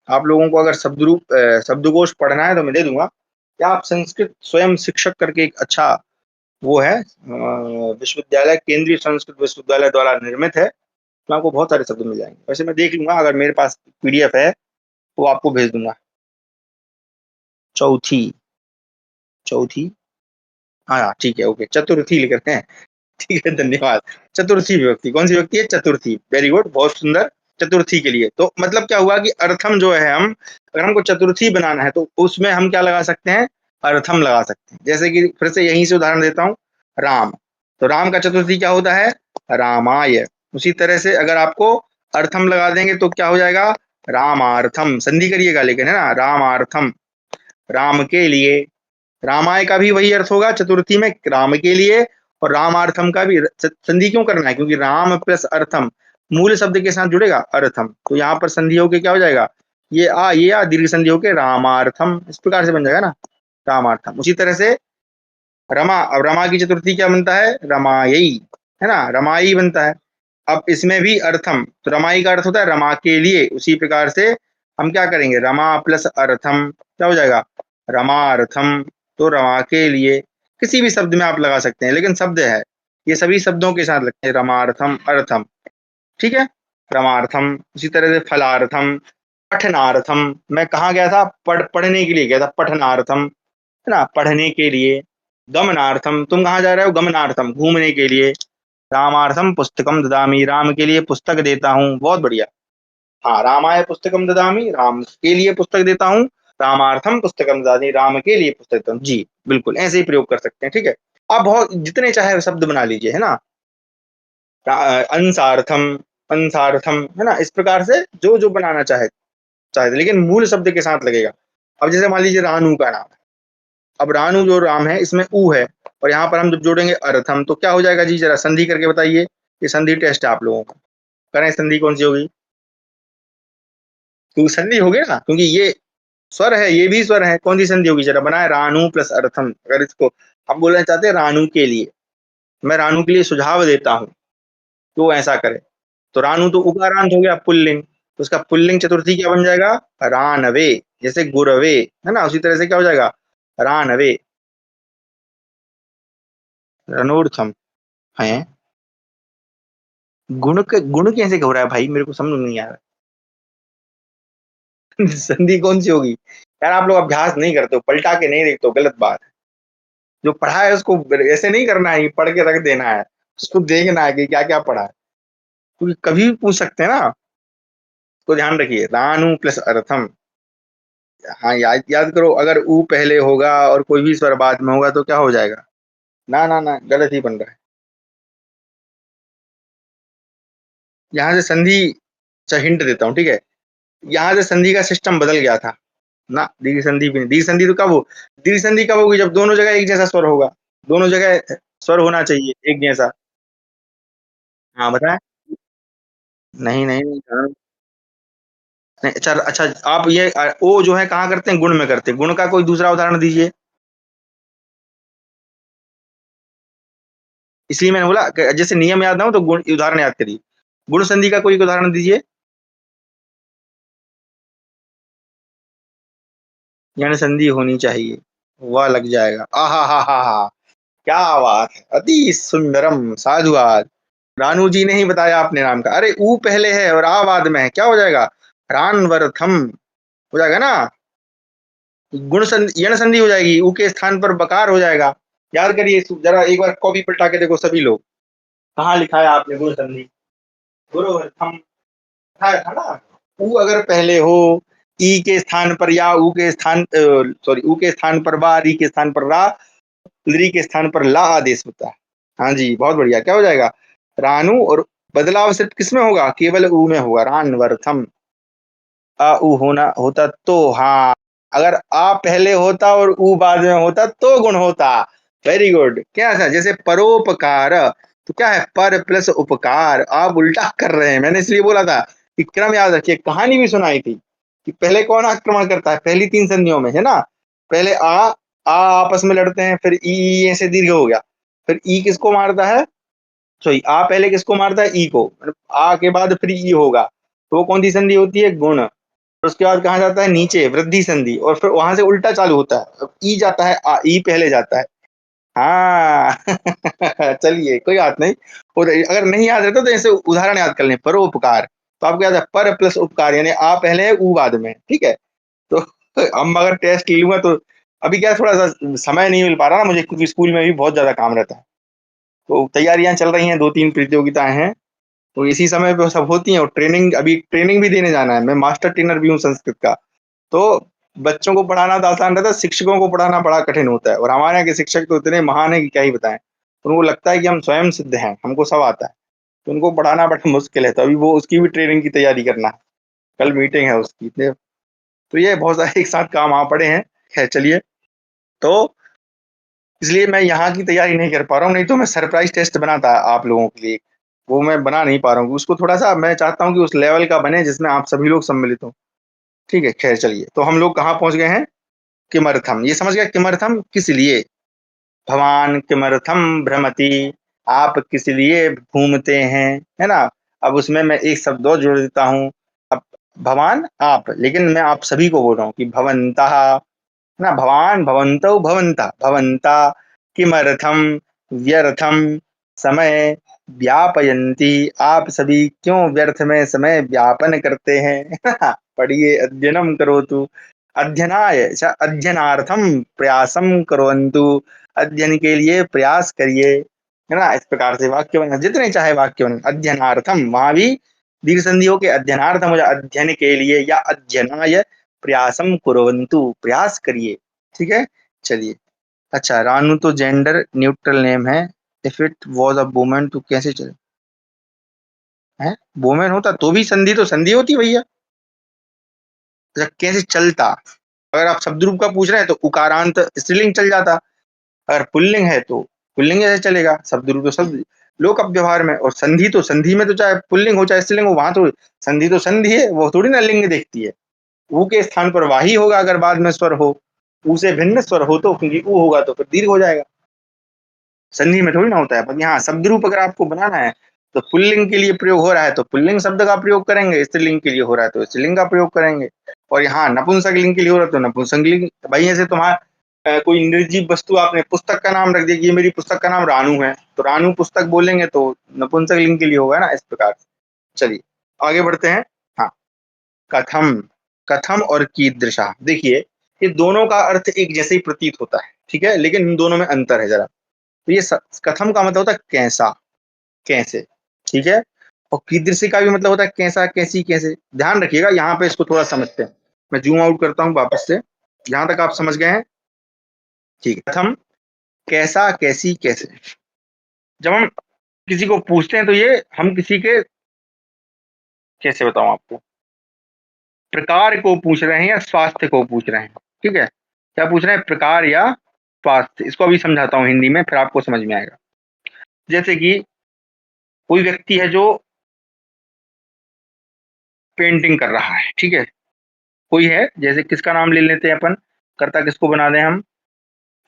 आप लोगों को अगर शब्द रूप शब्दकोश पढ़ना है तो मैं दे दूंगा, या आप संस्कृत स्वयं शिक्षक करके एक अच्छा वो है विश्वविद्यालय, केंद्रीय संस्कृत विश्वविद्यालय द्वारा निर्मित है। तो आपको बहुत सारे शब्द मिल जाएंगे। वैसे मैं देख लूंगा, अगर मेरे पास पीडीएफ है तो आपको भेज दूंगा। चौथी, चौथी, हाँ ठीक है, ओके, चतुर्थी लिख रहे हैं। ठीक है, धन्यवाद। चतुर्थी विभक्ति, कौन सी विभक्ति है, चतुर्थी, वेरी गुड, बहुत सुंदर। चतुर्थी के लिए तो मतलब क्या हुआ कि अर्थम जो है, हम अगर हमको चतुर्थी बनाना है तो उसमें हम क्या लगा सकते हैं, अर्थम लगा सकते हैं। जैसे कि फिर से यहीं से उदाहरण देता हूँ, राम। तो राम का चतुर्थी क्या होता है, रामाय। उसी तरह से अगर आपको अर्थम लगा देंगे तो क्या हो जाएगा, रामार्थम। संधि करिएगा लेकिन, है ना, रामार्थम, राम के लिए। रामाय का भी वही अर्थ होगा चतुर्थी में, राम के लिए। और रामार्थम का भी संधि क्यों करना है, क्योंकि राम प्लस अर्थम मूल शब्द के साथ जुड़ेगा, अर्थम। तो यहाँ पर संधि होके क्या हो जाएगा, ये आ दीर्घ संधि होके रामार्थम, इस प्रकार से बन जाएगा ना, रामार्थम। उसी तरह से रमा, अब रमा की चतुर्थी क्या बनता है, रमायी, है ना, रमाई बनता है। अब इसमें भी अर्थम, तो रमाई का अर्थ होता है रमा के लिए। उसी प्रकार से हम क्या करेंगे, रमा प्लस अर्थम क्या हो जाएगा, रमार्थम। तो रमा के लिए किसी भी शब्द में आप लगा सकते हैं, लेकिन शब्द है, ये सभी शब्दों के साथ लगते हैं, रमार्थम, अर्थम, ठीक है, रमार्थम। उसी तरह से फलार्थम, पठनार्थम। मैं कहाँ गया था, पढ़ने के लिए गया था, पठनार्थम, है ना, पढ़ने के लिए। गमनार्थम, तुम कहाँ जा रहे हो, गमनार्थम, घूमने के लिए। रामार्थम पुस्तकम ददामी, राम के लिए पुस्तक देता हूँ, बहुत बढ़िया। हाँ, रामाय पुस्तकम ददामी, राम के लिए पुस्तक देता हूँ। रामार्थम पुस्तकम ददामी, राम के लिए पुस्तक देता हूँ। जी बिल्कुल, ऐसे ही प्रयोग कर सकते हैं, ठीक है। आप बहुत जितने चाहे शब्द बना लीजिए, है ना। अंसार्थम, अंसार्थम, है ना, इस प्रकार से जो जो बनाना चाहे चाहे, लेकिन मूल शब्द के साथ लगेगा। अब जैसे मान लीजिए रानू का नाम है। अब रानू जो राम है इसमें ऊ है, और यहाँ पर हम जब जोड़ेंगे अर्थम तो क्या हो जाएगा जी, जरा संधि करके बताइए। ये संधि टेस्ट है आप लोगों का, करें संधि कौन सी होगी? तो संधि होगी ना, क्योंकि ये स्वर है, ये भी स्वर है, कौन सी संधि होगी जरा बनाए? रानू प्लस अर्थम। अगर इसको आप बोलना चाहते हैं रानू के लिए, मैं रानू के लिए सुझाव देता हूँ तो ऐसा करे। तो रानू तो उकारांत हो गया पुल्लिंग, तो उसका पुल्लिंग चतुर्थी क्या बन जाएगा? रानवे। जैसे गुरवे है ना, उसी तरह से क्या हो जाएगा? रानवे। रणोर्थम है। गुण कैसे हो रहा है भाई, मेरे को समझ नहीं आ रहा। संधि कौन सी होगी यार? आप लोग अभ्यास नहीं करते हो, पलटा के नहीं देखते हो, गलत बात है। जो पढ़ा है उसको ऐसे नहीं करना है, पढ़ के रख देना है, उसको देखना है कि क्या क्या पढ़ा है, क्योंकि कभी भी पूछ सकते हैं ना। तो ध्यान रखिए, रानू प्लस अर्थम। हाँ, याद करो, अगर ऊ पहले होगा और कोई भी स्वर बाद में होगा तो क्या हो जाएगा? ना ना ना, गलत ही बन रहा है। यहाँ से संधि, अच्छा हिंट देता हूँ, ठीक है। यहाँ से संधि का सिस्टम बदल गया था ना, दीर्घ संधि भी नहीं। दीर्घ संधि तो कब हो, दीर्घ संधि कब होगी? जब दोनों जगह एक जैसा स्वर होगा, दोनों जगह स्वर होना चाहिए एक जैसा। हाँ बताएं। नहीं नहीं नहीं, नहीं, अच्छा अच्छा। आप ये ओ जो है कहाँ करते हैं? गुण में करते हैं। गुण का कोई दूसरा उदाहरण दीजिए। इसलिए मैंने बोला जैसे नियम याद ना हो तो गुण उदाहरण याद करिए। गुण संधि का कोई उदाहरण दीजिए। यण संधि होनी चाहिए, वह लग जाएगा। आहा हा हा हा, क्या बात है, अति सुंदरम साधुवाद। रानू जी ने ही बताया आपने नाम का। अरे ऊ पहले है और आ बाद में है, क्या हो जाएगा? रानवरथम हो जाएगा ना। गुण संधि, यण संधि हो जाएगी, ऊ के स्थान पर बकार हो जाएगा। याद करिए, जरा एक बार कॉपी पलटा के देखो सभी लोग, कहाँ लिखा है आपने गुण संधि? गुरुवर्थम लिखा था ना। ऊ अगर पहले हो, ई के स्थान पर या ऊ के स्थान, सॉरी, ऊ के स्थान पर बा, री के स्थान पर रा, री के स्थान पर ला आदेश होता है। हाँ जी, बहुत बढ़िया। क्या हो जाएगा? रानू। और बदलाव सिर्फ किसमें होगा? केवल ऊ में होगा, रानवर्थम। आ ऊ होना होता तो, हाँ, अगर आ पहले होता और ऊ बाद में होता तो गुण होता। Very good. क्या था? जैसे परोपकार, तो क्या है? पर प्लस उपकार। आप उल्टा कर रहे हैं, मैंने इसलिए बोला था कि क्रम याद रखिए। कहानी भी सुनाई थी कि पहले कौन आक्रमण करता है, पहली तीन संधियों में, है ना। पहले आ आपस में लड़ते हैं, फिर ई ऐसे दीर्घ हो गया, फिर ई किसको मारता है? सॉरी, आ पहले किसको मारता है? ई को, मतलब आ के बाद फिर ई होगा, तो वो कौन सी संधि होती है? गुण। और उसके बाद कहाँ जाता है? नीचे वृद्धि संधि, और फिर वहां से उल्टा चालू होता है, अब ई जाता है, ई पहले जाता है। हाँ। चलिए कोई बात नहीं। और अगर नहीं याद रहता तो ऐसे उदाहरण याद कर लें। परोपकार, तो आपको याद है पर प्लस उपकार, यानी आ पहले है ऊ बाद में, ठीक है। तो हम अगर टेस्ट ले लूंगा तो, अभी क्या थोड़ा सा समय नहीं मिल पा रहा ना मुझे, क्योंकि स्कूल में भी बहुत ज्यादा काम रहता है। तो तैयारियां चल रही हैं, दो तीन प्रतियोगिताएं हैं, तो इसी समय पे सब होती हैं। और ट्रेनिंग, अभी ट्रेनिंग भी देने जाना है, मैं मास्टर ट्रेनर भी हूँ संस्कृत का। तो बच्चों को पढ़ाना तो आसान रहता है, शिक्षकों को पढ़ाना बड़ा कठिन होता है। और हमारे यहाँ के शिक्षक तो इतने महान है कि क्या ही बताएं। तो उनको लगता है कि हम स्वयं सिद्ध हैं, हमको सब आता है, तो उनको पढ़ाना बड़ा मुश्किल है। तो अभी वो उसकी भी ट्रेनिंग की तैयारी करना है, कल मीटिंग है उसकी। तो ये बहुत सारे एक साथ काम आ पड़े हैं। खैर चलिए, तो इसलिए मैं यहाँ की तैयारी नहीं कर पा रहा हूँ, नहीं तो मैं सरप्राइज टेस्ट बनाता आप लोगों के लिए। वो मैं बना नहीं पा रहा हूँ, उसको थोड़ा सा मैं चाहता हूँ कि उस लेवल का बने जिसमें आप सभी लोग सम्मिलित हो। ठीक है, खैर चलिए, तो हम लोग कहाँ पहुंच गए हैं? किमर्थम, ये समझ गया, किमर्थम किस लिए। भवान किमर्थम भ्रमति, आप किस लिए घूमते हैं, है ना। अब उसमें मैं एक शब्द और जोड़ देता हूँ। अब भवान आप, लेकिन मैं आप सभी को बोल रहा हूँ कि भवंतः, ना, भवान भवन्तौ भवन्ता भवन्ता किमर्थम व्यर्थम समय व्यापयन्ति, आप सभी क्यों व्यर्थ में समय व्यापन करते हैं? पढ़िए, अध्ययनम करोतु, अध्ययनाय च अध्ययनार्थम प्रयासम करोन्तु, अध्ययन के लिए प्रयास करिए, है ना। इस प्रकार से वाक्य बना, जितने चाहे वाक्य बने। अध्ययनार्थम, वहां भी दीर्घ संधियों के अध्ययनार्थम हो जाए, अध्ययन के लिए, या अध्ययनाय प्रयासम कुर्वन्तु, प्रयास करिए। ठीक है, चलिए। अच्छा, रानू तो जेंडर न्यूट्रल नेम है। If it was a woman तो कैसे चले है? वुमेन होता तो भी संधि, तो संधि होती भैया। अच्छा, कैसे चलता? अगर आप शब्द रूप का पूछ रहे हैं तो उकारांत स्त्रीलिंग चल जाता, अगर पुल्लिंग है तो पुल्लिंग जैसे चलेगा, शब्द रूप तो शब्द लोक व्यवहार में, और संधि में तो चाहे पुल्लिंग हो चाहे स्त्रीलिंग हो, वहां तो संधि है, वो थोड़ी ना लिंग देखती है। ऊ के स्थान पर वाही होगा अगर बाद में स्वर हो, ऊ से भिन्न स्वर हो तो, क्योंकि ऊ होगा तो फिर दीर्घ हो जाएगा, संधि में थोड़ी ना होता है। पर यहाँ शब्द रूप अगर आपको बनाना है तो पुल्लिंग के लिए प्रयोग हो रहा है तो पुल्लिंग शब्द का प्रयोग करेंगे, स्त्रीलिंग के लिए हो रहा है तो स्त्रीलिंग का प्रयोग करेंगे, और यहाँ नपुंसक लिंग के लिए हो रहा है तो नपुंसक लिंग। भाई ऐसे तुम्हारा कोई निर्जीव वस्तु आपने पुस्तक का नाम रख दिया कि ये मेरी पुस्तक का नाम रानू है, तो रानू पुस्तक बोलेंगे तो नपुंसक लिंग के लिए होगा ना, इस प्रकार से। चलिए आगे बढ़ते हैं। हाँ, कथम, कथम और कीदृशा, देखिए ये दोनों का अर्थ एक जैसे ही प्रतीत होता है, ठीक है, लेकिन इन दोनों में अंतर है जरा। तो ये कथम का मतलब होता है कैसा, कैसे, ठीक है, और कीदृशी का भी मतलब होता है कैसा, कैसी, कैसे। ध्यान रखिएगा यहाँ पे, इसको थोड़ा समझते हैं। मैं जूम आउट करता हूँ वापस से, जहां तक आप समझ गए हैं, ठीक है। कथम, कैसा, कैसी, कैसे। जब हम किसी को पूछते हैं तो ये हम किसी के, कैसे बताऊं आपको, प्रकार को पूछ रहे हैं या स्वास्थ्य को पूछ रहे हैं, ठीक है, क्या पूछ रहे हैं, प्रकार या स्वास्थ्य। इसको अभी समझाता हूँ हिंदी में, फिर आपको समझ में आएगा। जैसे कि कोई व्यक्ति है जो पेंटिंग कर रहा है, ठीक है, कोई है, जैसे किसका नाम ले लेते हैं अपन, कर्ता किसको बना दें हम,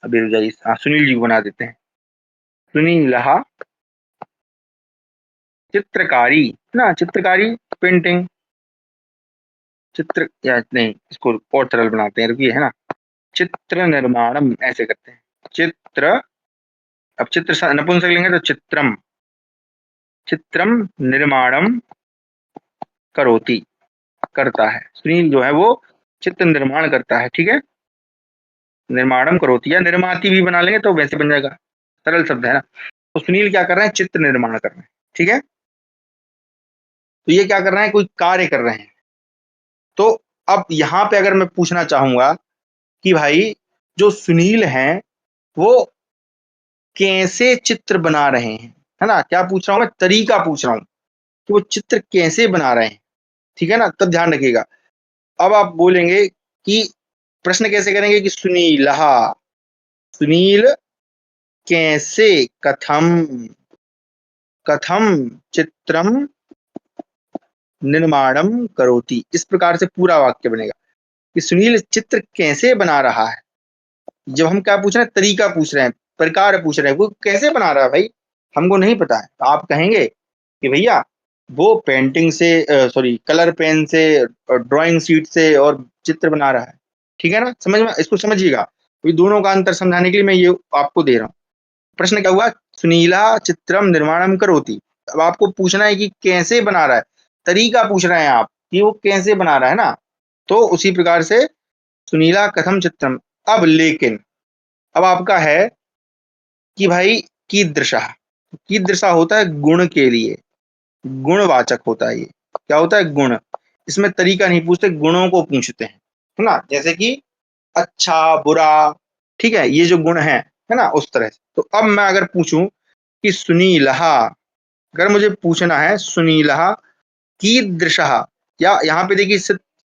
अभी रुक जाइए, हाँ सुनील जी को बना देते हैं। सुनील चित्रकारी ना, चित्रकारी, पेंटिंग, चित्र या नहीं, इसको और सरल बनाते हैं, रुकिए, है ना, चित्र निर्माणम ऐसे करते हैं, चित्र, अब चित्र नपुंसक लेंगे तो चित्रम, चित्रम निर्माणम करोति, करता है, सुनील जो है वो चित्र निर्माण करता है, ठीक है, निर्माणम करोति, या निर्माति भी बना लेंगे तो वैसे बन जाएगा, सरल शब्द है ना। तो सुनील क्या कर रहे हैं, चित्र निर्माण कर रहे हैं, ठीक है, तो ये क्या कर रहे हैं, कोई कार्य कर रहे हैं। तो अब यहाँ पे अगर मैं पूछना चाहूंगा कि भाई जो सुनील हैं वो कैसे चित्र बना रहे हैं, है ना, क्या पूछ रहा हूं मैं, तरीका पूछ रहा हूं कि वो चित्र कैसे बना रहे हैं, ठीक है ना, तब ध्यान रखिएगा। अब आप बोलेंगे कि प्रश्न कैसे करेंगे कि सुनील, सुनील कैसे, कथम, कथम चित्रम निर्माणम करोति, इस प्रकार से पूरा वाक्य बनेगा कि सुनील चित्र कैसे बना रहा है। जब हम क्या पूछ रहे हैं, तरीका पूछ रहे हैं, प्रकार पूछ रहे हैं, वो कैसे बना रहा है भाई, हमको नहीं पता है, तो आप कहेंगे कि भैया वो पेंटिंग से, सॉरी कलर पेन से, ड्राइंग शीट से और चित्र बना रहा है, ठीक है ना, समझ में, इसको समझिएगा। ये दोनों का अंतर समझाने के लिए मैं ये आपको दे रहा हूँ। प्रश्न क्या हुआ, सुनीला चित्रम निर्माणम करोति, अब आपको पूछना है कि कैसे बना रहा है, तरीका पूछ रहे हैं आप कि वो कैसे बना रहा है ना, तो उसी प्रकार से सुनीला कथम चित्रम। अब लेकिन अब आपका है कि भाई कीदृशा, कीदृशा होता है गुण के लिए, गुणवाचक होता है, ये क्या होता है, गुण। इसमें तरीका नहीं पूछते, गुणों को पूछते हैं, है ना, जैसे कि अच्छा बुरा, ठीक है, ये जो गुण है ना, उस तरह से। तो अब मैं अगर पूछूं कि सुनीलहा, अगर मुझे पूछना है सुनीलहा कीदृशः, या यहाँ पे देखिए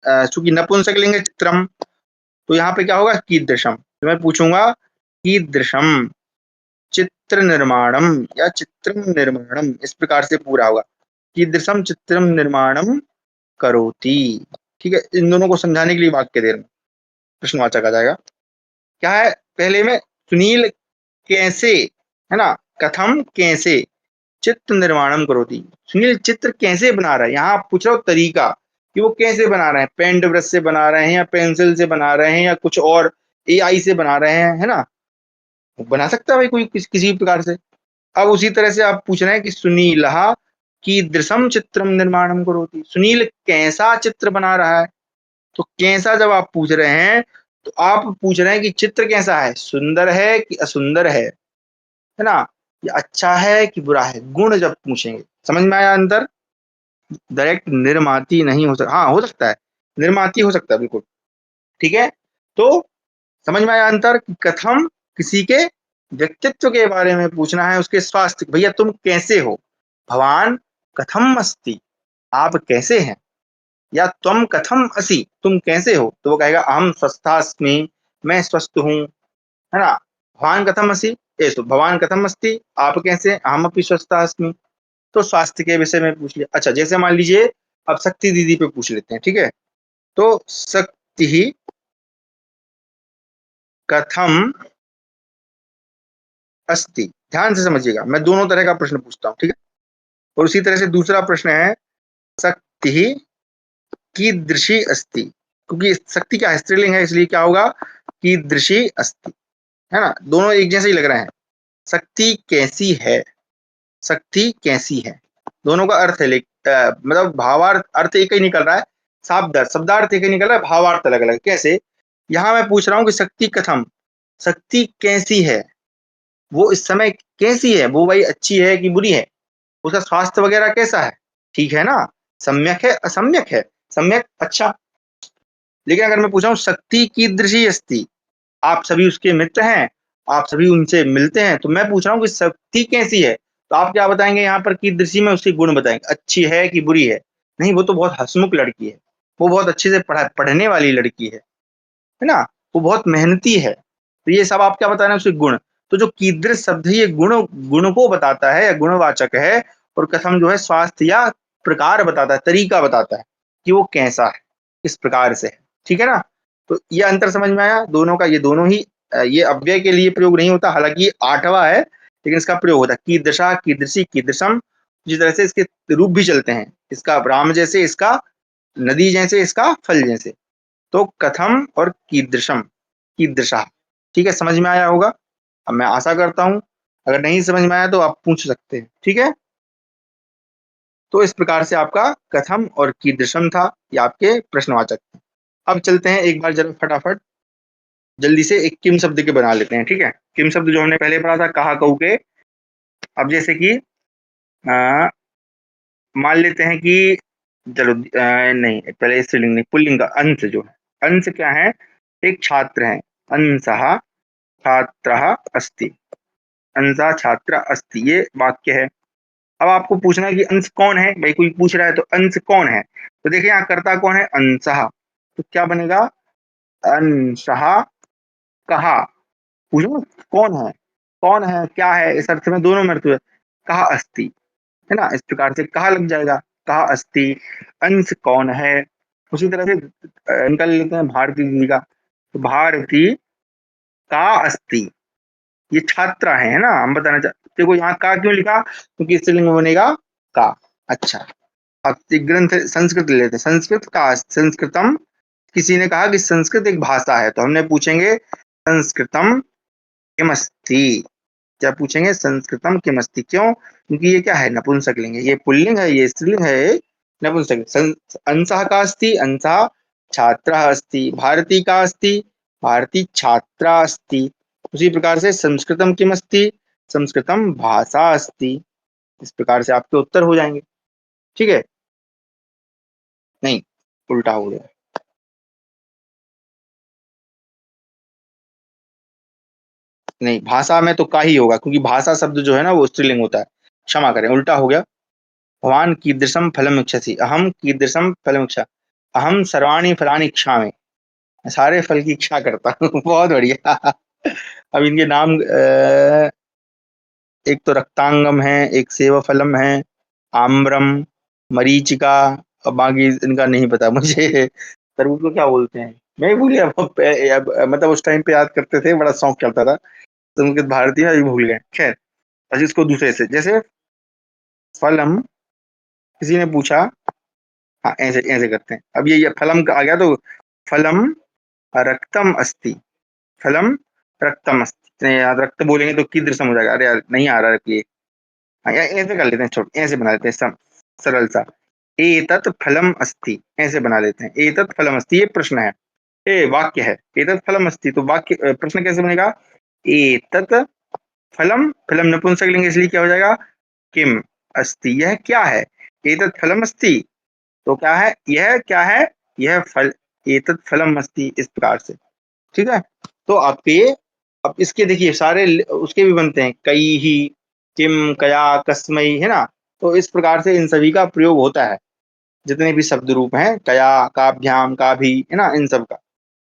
चूंकि नपुंसक लेंगे चित्रम, तो यहाँ पे क्या होगा, कीदृशम, तो मैं पूछूंगा कीदृशम चित्र निर्माणम या चित्रम निर्माणम, इस प्रकार से पूरा होगा, कीदृशम चित्रम निर्माणम करोति, ठीक है। इन दोनों को समझाने के लिए वाक्य दे रहा हूं, प्रश्नवाचक आ जाएगा। क्या है, पहले में सुनील कैसे, है ना, कथम कैसे, चित्र निर्माणम करोति, सुनील चित्र कैसे बना रहा है, यहाँ आप पूछ रहे हो तरीका कि वो कैसे बना रहे हैं, पेंट ब्रश से बना रहे हैं या पेंसिल से बना रहे हैं या कुछ और एआई से बना रहे हैं, है ना, बना सकता है भाई कोई किसी प्रकार से। अब उसी तरह से आप पूछ रहे हैं कि सुनीलहा कीदृशम चित्रम निर्माणम करोति, सुनील कैसा चित्र बना रहा है। तो कैसा जब आप पूछ रहे हैं तो आप पूछ रहे हैं कि चित्र कैसा है, सुंदर है कि असुंदर है ना, ये अच्छा है कि बुरा है, गुण जब पूछेंगे। समझ में आया अंतर, डायरेक्ट निर्माती नहीं हो सकता, हाँ हो सकता है, निर्माती हो सकता है बिल्कुल, ठीक है। तो समझ में आया अंतर कि कथम किसी के व्यक्तित्व के बारे में पूछना है, उसके स्वास्थ्य, भैया तुम कैसे हो, भवान कथम अस्ति, आप कैसे हैं, या तुम कथम असि, तुम कैसे हो, तो वो कहेगा अहम स्वस्थास्मि, मैं स्वस्थ हूँ, है ना, भवान कथम असि, एसो भवान कथम अस्ति, आप कैसे, अहमपि स्वस्थः अस्मि। तो स्वास्थ्य के विषय में पूछ लिया। अच्छा, जैसे मान लीजिए अब शक्ति दीदी पे पूछ लेते हैं, ठीक है। तो शक्ति कथम अस्ति, ध्यान से समझिएगा, मैं दोनों तरह का प्रश्न पूछता हूँ, ठीक है। और उसी तरह से दूसरा प्रश्न है शक्ति कीदृशी अस्ति, क्योंकि शक्ति क्या है, स्त्रीलिंग है, इसलिए क्या होगा, कीदृशी अस्ति, है ना। दोनों एक जैसे ही लग रहे हैं। शक्ति कैसी है, शक्ति कैसी है, दोनों का अर्थ है मतलब भावार्थ अर्थ एक ही निकल रहा है, शब्दार्थ एक ही निकल रहा है, भावार्थ अलग अलग। कैसे, यहाँ मैं पूछ रहा हूँ कि शक्ति कथम, शक्ति कैसी है, वो इस समय कैसी है, वो भाई अच्छी है कि बुरी है, उसका स्वास्थ्य वगैरह कैसा है, ठीक है ना, सम्यक है असम्यक है, सम्यक अच्छा। लेकिन अगर मैं पूछा हूँ शक्ति कीदृशी अस्ति, आप सभी उसके मित्र हैं, आप सभी उनसे मिलते हैं, तो मैं पूछ रहा हूँ कि शक्ति कैसी है, तो आप क्या बताएंगे यहाँ पर, कीदृशी में उसके गुण बताएंगे, अच्छी है कि बुरी है। नहीं, वो तो बहुत हंसमुख लड़की है, वो बहुत अच्छे से पढ़ने वाली लड़की है ना, वो बहुत मेहनती है। तो ये सब आप क्या बता रहे हैं, उसके गुण। तो जो कीदृश शब्द है ये गुण गुण को बताता है, गुणवाचक है। और कथम जो है स्वास्थ्य या प्रकार बताता है, तरीका बताता है कि वो कैसा है, किस प्रकार से है, ठीक है ना। तो ये अंतर समझ में आया दोनों का। ये दोनों ही ये अव्यय के लिए प्रयोग नहीं होता, हालांकि ये आठवां है, लेकिन इसका प्रयोग होता है कीदृशा, कीदृशी, कीदृशम। जिस तरह से इसके रूप भी चलते हैं, इसका राम जैसे, इसका नदी जैसे, इसका फल जैसे। तो कथम और कीदृशम, कीदृशा, ठीक है, समझ में आया होगा। अब मैं आशा करता हूं, अगर नहीं समझ में आया तो आप पूछ सकते हैं, ठीक है। तो इस प्रकार से आपका कथम और कीदृशम था, ये आपके प्रश्नवाचक थे। अब चलते हैं एक बार जरा फटाफट जल्दी से एक किम शब्द के बना लेते हैं, ठीक है। किम शब्द जो हमने पहले पढ़ा था कहा कहू के। अब जैसे कि मान लेते हैं कि चलो नहीं, पहले स्त्रीलिंग नहीं, पुल्लिंग का अंश जो है, अंश क्या है, एक छात्र है, अंशः छात्रः अस्ति, अंशः छात्र अस्ति, ये वाक्य है। अब आपको पूछना है कि अंश कौन है, भाई कोई पूछ रहा है तो अंश कौन है, तो देखिए यहाँ कर्ता कौन है, अंशः, तो क्या बनेगा, अंशः कहा, पूछो कौन है क्या है, इस अर्थ में दोनों में अर्थ है, कहा अस्ति, है ना, इस प्रकार से कहा लग जाएगा, कहा अस्ति, अंश कौन है। उसी तरह से निकल लेते हैं भारती जी का, तो भारती का अस्ति, ये छात्रा है ना, हम बताना चाहते, देखो यहाँ का क्यों लिखा, क्योंकि स्त्रीलिंग में बनेगा का। अच्छा, अब एक ग्रंथ संस्कृत ले लेते हैं, संस्कृत का, संस्कृतम, किसी ने कहा कि संस्कृत एक भाषा है, तो हमने पूछेंगे संस्कृतम किमस्ति, क्या पूछेंगे, संस्कृतम किमस्ति, क्यों, क्योंकि ये क्या है, नपुंसकलिंग है, ये पुल्लिंग है, ये स्त्रीलिंग है, ये नपुंसकलिंग। अंशः का अस्ति, अंशः छात्रः अस्ति, भारती का अस्ति, भारती छात्रा अस्ति। उसी प्रकार से संस्कृतम किमस्ति, संस्कृतम भाषा अस्ति। इस प्रकार से आपके उत्तर हो जाएंगे, ठीक है। नहीं, उल्टा हो गया, नहीं, भाषा में तो का ही होगा, क्योंकि भाषा शब्द जो है ना वो स्त्रीलिंग होता है, क्षमा करें, उल्टा हो गया। भवान कीदृशम फलम इच्छसि, अहम कीदृशम फलम इच्छा, अहम सर्वाणि फलानि इच्छामि, मैं सारे फल की इच्छा करता हूँ। बहुत बढ़िया। अब इनके नाम एक तो रक्तांगम है, एक सेवफलम है, आम्रम, मरीचिका, और बाकी इनका नहीं पता मुझे। तरबूज को क्या बोलते हैं, मैं भी भूल गया। मतलब उस टाइम पे याद करते थे, बड़ा शौक चलता था, तो उनके भारतीय अभी भूल गए, खैर। अच्छा, इसको दूसरे से, जैसे फलम, किसी ने पूछा, हाँ ऐसे ऐसे करते हैं। अब ये फलम का आ गया, तो फलम रक्तम अस्ति, फलम रक्तम अस्ति, नहीं यार रक्त बोलेंगे तो कीदृशम हो जाएगा, अरे यार नहीं आ रहा है ये। हाँ, ऐसे कर लेते हैं, छोड़ ऐसे बना लेते हैं, सरल सा, एतत् फलम अस्ति, ऐसे बना लेते हैं, एतत् फलम अस्ति, ये प्रश्न है, ये वाक्य है, एतत् फलम अस्ति, तो वाक्य प्रश्न कैसे बनेगा, एतत् फलम, फलम नपुंसकलिंग इसलिए क्या हो जाएगा, किम अस्ति, यह क्या है, एतत् फलम अस्ति, तो क्या है, यह क्या है, यह फल, एतत् फलम अस्ति, इस प्रकार से, ठीक है। तो आपके, अब इसके देखिए सारे उसके भी बनते हैं, कई ही, किम, कया, कस्मई, है ना। तो इस प्रकार से इन सभी का प्रयोग होता है, जितने भी शब्द रूप हैं, कया, काभ्याम, का भी, है ना, इन सब का।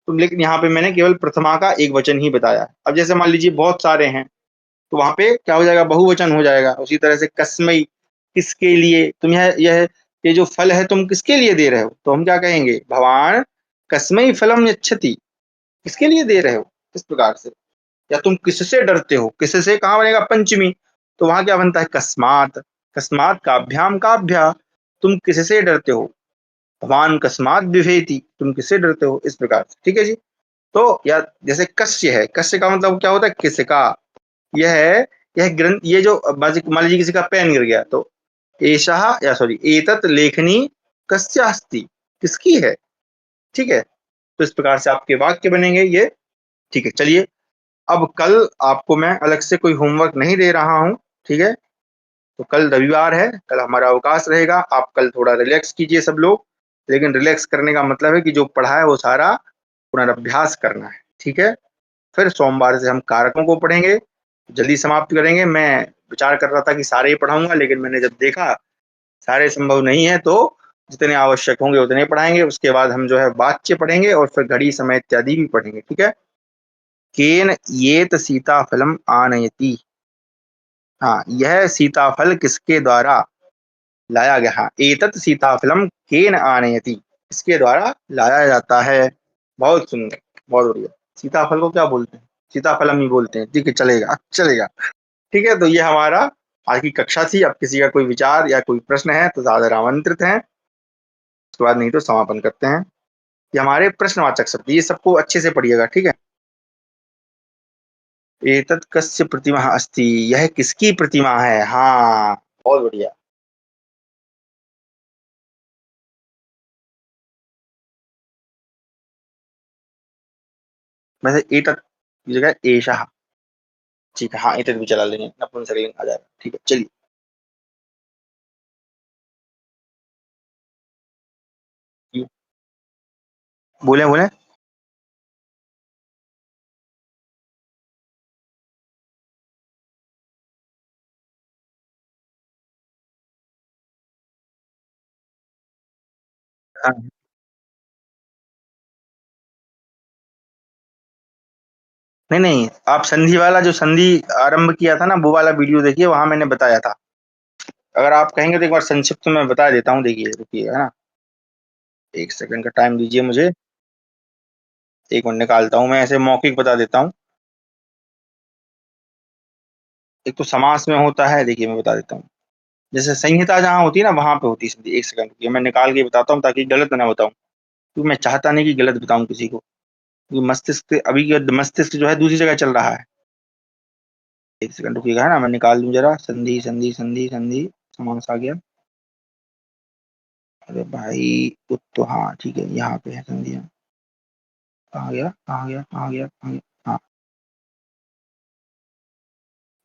तो लेकिन यहाँ पे मैंने केवल प्रथमा का एक वचन ही बताया। अब जैसे मान लीजिए बहुत सारे हैं, तो वहां पे क्या हो जाएगा, बहुवचन हो जाएगा। उसी तरह से कस्मै, किसके लिए, तुम यह ये जो फल है तुम किसके लिए दे रहे हो, तो हम क्या कहेंगे, भगवान कस्मै फलम यच्छति, किसके लिए दे रहे हो, इस प्रकार से। या तुम किससे डरते हो, किससे कहाँ बनेगा पंचमी, तो वहां क्या बनता है, कस्मात, कस्मात काभ्याम काभ्या, तुम किससे डरते हो, भगवान कस्मात बिभेति, तुम किससे डरते हो, इस प्रकार से। ठीक है जी। तो या जैसे कस्य है, कस्य का मतलब क्या होता है, किसका, यह है, यह ग्रंथ, ये जो मान लीजिए किसी का पेन गिर गया, तो एषः या सॉरी एतत् लेखनी कस्य अस्ति, किसकी है। ठीक है, तो इस प्रकार से आपके वाक्य बनेंगे ये। ठीक है, चलिए। अब कल आपको मैं अलग से कोई होमवर्क नहीं दे रहा हूँ। ठीक है, तो कल रविवार है, कल हमारा अवकाश रहेगा। आप कल थोड़ा रिलैक्स कीजिए सब लोग, लेकिन रिलैक्स करने का मतलब है कि जो पढ़ा है वो सारा पुनर्अभ्यास करना है। ठीक है, फिर सोमवार से हम कारकों को पढ़ेंगे, जल्दी समाप्त करेंगे। मैं विचार कर रहा था कि सारे ही पढ़ाऊंगा, लेकिन मैंने जब देखा सारे संभव नहीं है, तो जितने आवश्यक होंगे उतने पढ़ाएंगे। उसके बाद हम जो है वाच्य पढ़ेंगे और फिर घड़ी समय इत्यादि भी पढ़ेंगे। ठीक है, केन येत सीताफलम आनयति, हाँ, यह सीताफल किसके द्वारा लाया गया, हाँ, एतत् सीताफलम केन आनयति, इसके द्वारा लाया जाता है। बहुत सुंदर, बहुत बढ़िया। सीताफल को क्या बोलते हैं, सीताफलम ही बोलते हैं। ठीक है, चलेगा चलेगा। ठीक है, तो ये हमारा आज की कक्षा थी। अब किसी का कोई विचार या कोई प्रश्न है तो ज्यादा आमंत्रित हैं, उसके बाद नहीं तो समापन करते हैं। ये हमारे प्रश्नवाचक शब्द, ये सबको अच्छे से पढ़िएगा। ठीक है, एतत् कस्य प्रतिमा अस्ति, यह किसकी प्रतिमा है, हाँ, बहुत बढ़िया। वैसे एतत् की जगह एषः। ठीक है, हाँ, एतत् भी चला लेंगे, नपुंसकलिंग आ जाएगा। ठीक है, चलिए। बोले बोले। हाँ। नहीं नहीं, आप संधि वाला, जो संधि आरंभ किया था ना, वो वाला वीडियो देखिए, वहां मैंने बताया था। अगर आप कहेंगे तो एक बार संक्षिप्त में बता देता हूँ, देखिए, रुकिए, है ना, एक सेकंड का टाइम दीजिए मुझे। एक मिनट निकालता हूँ, मैं ऐसे मौखिक बता देता हूँ। एक तो समास में होता है, देखिए मैं बता देता हूँ। जैसे संहिता जहाँ होती है ना, वहां पे होती है संधि। एक सेकंड रुकिए, मैं निकाल के बताता हूँ ताकि गलत ना बताऊँ, क्योंकि मैं चाहता नहीं कि गलत बताऊँ किसी को, क्योंकि मस्तिष्क अभी मस्तिष्क जो है दूसरी जगह चल रहा है। एक सेकंड रुकिएगा, है ना, मैं निकाल लूँ जरा। संधि संधि संधि संधि, समास आ गया। अरे भाई, तो हाँ ठीक है, यहाँ पे है संधियाँ। आ गया आ गया आ गया आ गया, हाँ।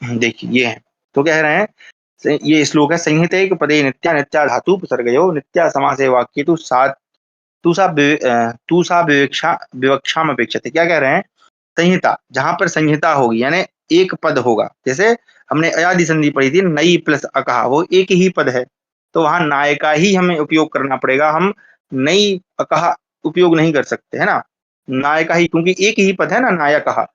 देखिए ये है, तो कह रहे हैं, ये श्लोक है, संहिते पदे नित्या नित्या धातु उपसर्गयो नित्या समासे वाक्य तु सात तू सा विवक्षा विवक्षाम अपेक्षते। क्या कह रहे हैं, संहिता, जहां पर संहिता होगी यानी एक पद होगा, जैसे हमने अयादि संधि पढ़ी थी, नई प्लस अकहा, वो एक ही पद है, तो वहां नायका ही हमें उपयोग करना पड़ेगा। हम नई अकहा उपयोग नहीं कर सकते, है ना, नायका ही, क्योंकि एक ही पद है ना, नायका,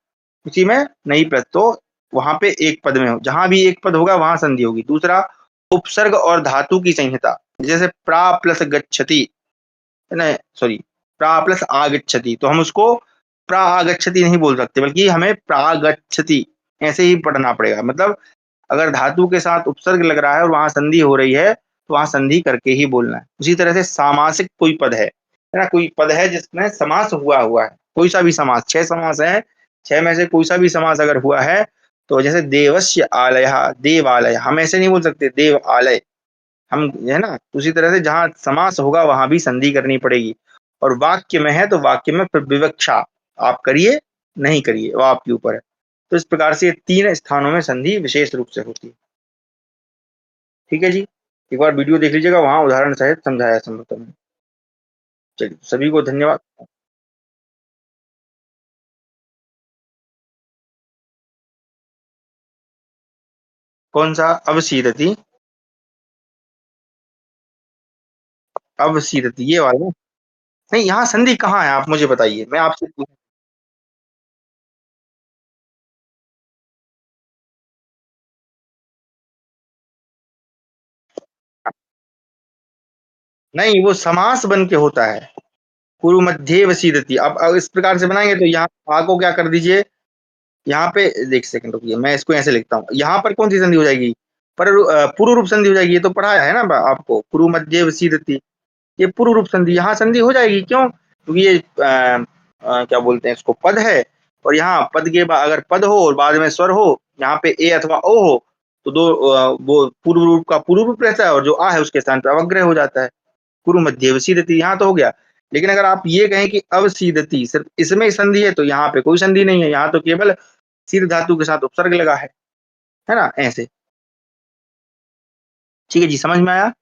उसी में नई प्लस, तो वहां पे एक पद में हो, जहां भी एक पद होगा वहां संधि होगी। दूसरा, उपसर्ग और धातु की संहिता, जैसे प्रा प्लस गच्छति, नहीं सॉरी, प्रा प्लस आगच्छति, तो हम उसको प्रा आगच्छति नहीं बोल सकते, बल्कि हमें प्रागच्छति ऐसे ही पढ़ना पड़ेगा। मतलब अगर धातु के साथ उपसर्ग लग रहा है और वहां संधि हो रही है, तो वहां संधि करके ही बोलना है। उसी तरह से सामासिक कोई पद है ना, कोई पद है जिसमें समास हुआ हुआ है, कोई सा भी समास, छह समास है, छह में से कोई सा भी समास अगर हुआ है, तो जैसे देवस्य आलय, देवालय, हम ऐसे नहीं बोल सकते देव आलय, हम, है ना, उसी तरह से जहां समास होगा वहां भी संधि करनी पड़ेगी। और वाक्य में है तो वाक्य में फिर विवक्षा, आप करिए नहीं करिए वो आपके ऊपर है। तो इस प्रकार से ये तीन स्थानों में संधि विशेष रूप से होती है। ठीक है जी, एक बार वीडियो देख लीजिएगा, वहां उदाहरण सहित समझाया संभवतः मैंने। चलिए, सभी को धन्यवाद। कौन सा, अवसीदति, अवसीदति ये वाला। नहीं, यहाँ संधि कहाँ है आप मुझे बताइए, मैं आपसे नहीं, वो समास बन के होता है। कुरु मध्य वसीदति। अब इस प्रकार से बनाएंगे तो यहाँ आ को क्या कर दीजिए, यहाँ पे एक सेकंड रुकिए, मैं इसको ऐसे लिखता हूँ। यहाँ पर कौन सी संधि हो जाएगी, पर पूर्व रूप संधि हो जाएगी। ये तो पढ़ाया है ना आपको, कुरु मध्य वसीदति, ये पूर्व रूप संधि, यहाँ संधि हो जाएगी। क्यों? क्योंकि ये क्या बोलते हैं इसको, पद है, और यहाँ पद के बाद अगर पद हो और बाद में स्वर हो, यहाँ पे ए अथवा ओ हो, तो दो वो पूर्व रूप का पूर्व रूप रहता है, और जो आ है उसके स्थान पर अवग्रह हो जाता है। कुरु मध्य अवसीदति, यहाँ तो हो गया। लेकिन अगर आप ये कहें कि अवसीदति, सिर्फ इसमें संधि है, तो यहाँ पे कोई संधि नहीं है, यहाँ तो केवल सिर धातु के साथ उपसर्ग लगा है ना, ऐसे। ठीक है जी, समझ में आया?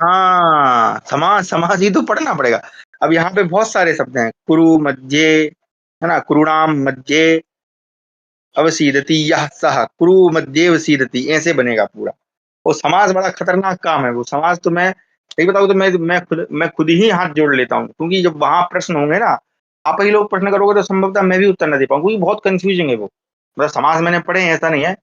हाँ, समाज समाज ही तो पढ़ना पड़ेगा। अब यहाँ पे बहुत सारे शब्द हैं, कुरु मध्य, है ना, कुरुणाम मध्य अवसीदति, यह सह कुरु मध्य अवसीदति, ऐसे बनेगा पूरा। वो समाज बड़ा खतरनाक काम है। वो समाज तो मैं सही बताऊँ तो मैं खुद ही हाथ जोड़ लेता हूँ, क्योंकि जब वहां प्रश्न होंगे ना, आप ही लोग प्रश्न करोगे तो संभवतः मैं भी उत्तर न दे पाऊँ, क्योंकि बहुत कंफ्यूजिंग है वो। मतलब समाज मैंने पढ़े हैं ऐसा नहीं है।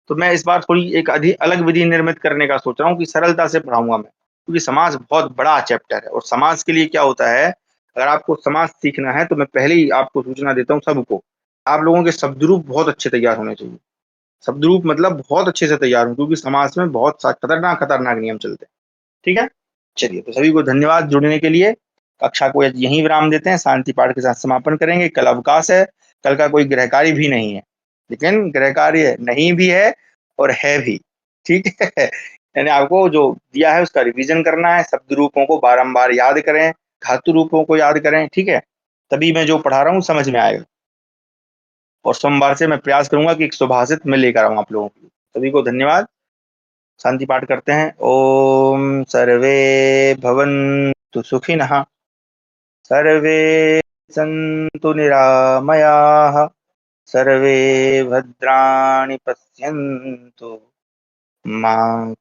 तो मैं इस बार थोड़ी एक अधिक अलग विधि निर्मित करने का सोच रहा हूँ कि सरलता से पढ़ाऊंगा मैं, क्योंकि समाज बहुत बड़ा चैप्टर है। और समाज के लिए क्या होता है, अगर आपको समाज सीखना है तो मैं पहले ही आपको सूचना देता हूँ सबको, आप लोगों के शब्द रूप बहुत अच्छे तैयार होने चाहिए। शब्द रूप मतलब बहुत अच्छे से तैयार हो, क्योंकि समाज में बहुत खतरनाक खतरनाक नियम चलते हैं। ठीक है, चलिए, तो सभी को धन्यवाद जुड़ने के लिए। कक्षा को यहीं विराम देते हैं, शांति पाठ के साथ समापन करेंगे। कल अवकाश है, कल का कोई गृह कार्य भी नहीं है, लेकिन गृह कार्य नहीं भी है और है भी। ठीक है, यानी आपको जो दिया है उसका रिवीजन करना है, शब्द रूपों को बारंबार याद करें, धातु रूपों को याद करें। ठीक है, तभी मैं जो पढ़ा रहा हूँ समझ में आएगा। और सोमवार से मैं प्रयास करूंगा कि एक सुभाषित में लेकर आऊं आप लोगों के लिए। सभी को धन्यवाद। शांति पाठ करते हैं। ओम सर्वे भवन्तु सुखिनः, सर्वे सन्तु निरामयाः, सर्वे भद्राणि पश्यन्तु, मा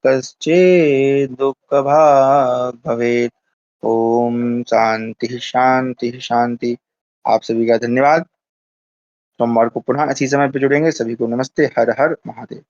कश्चित् दुःखभाग् भवेत्। ओम शांति शांति शांति। आप सभी का धन्यवाद। सोमवार को पुनः इसी समय पे जुड़ेंगे। सभी को नमस्ते। हर हर महादेव।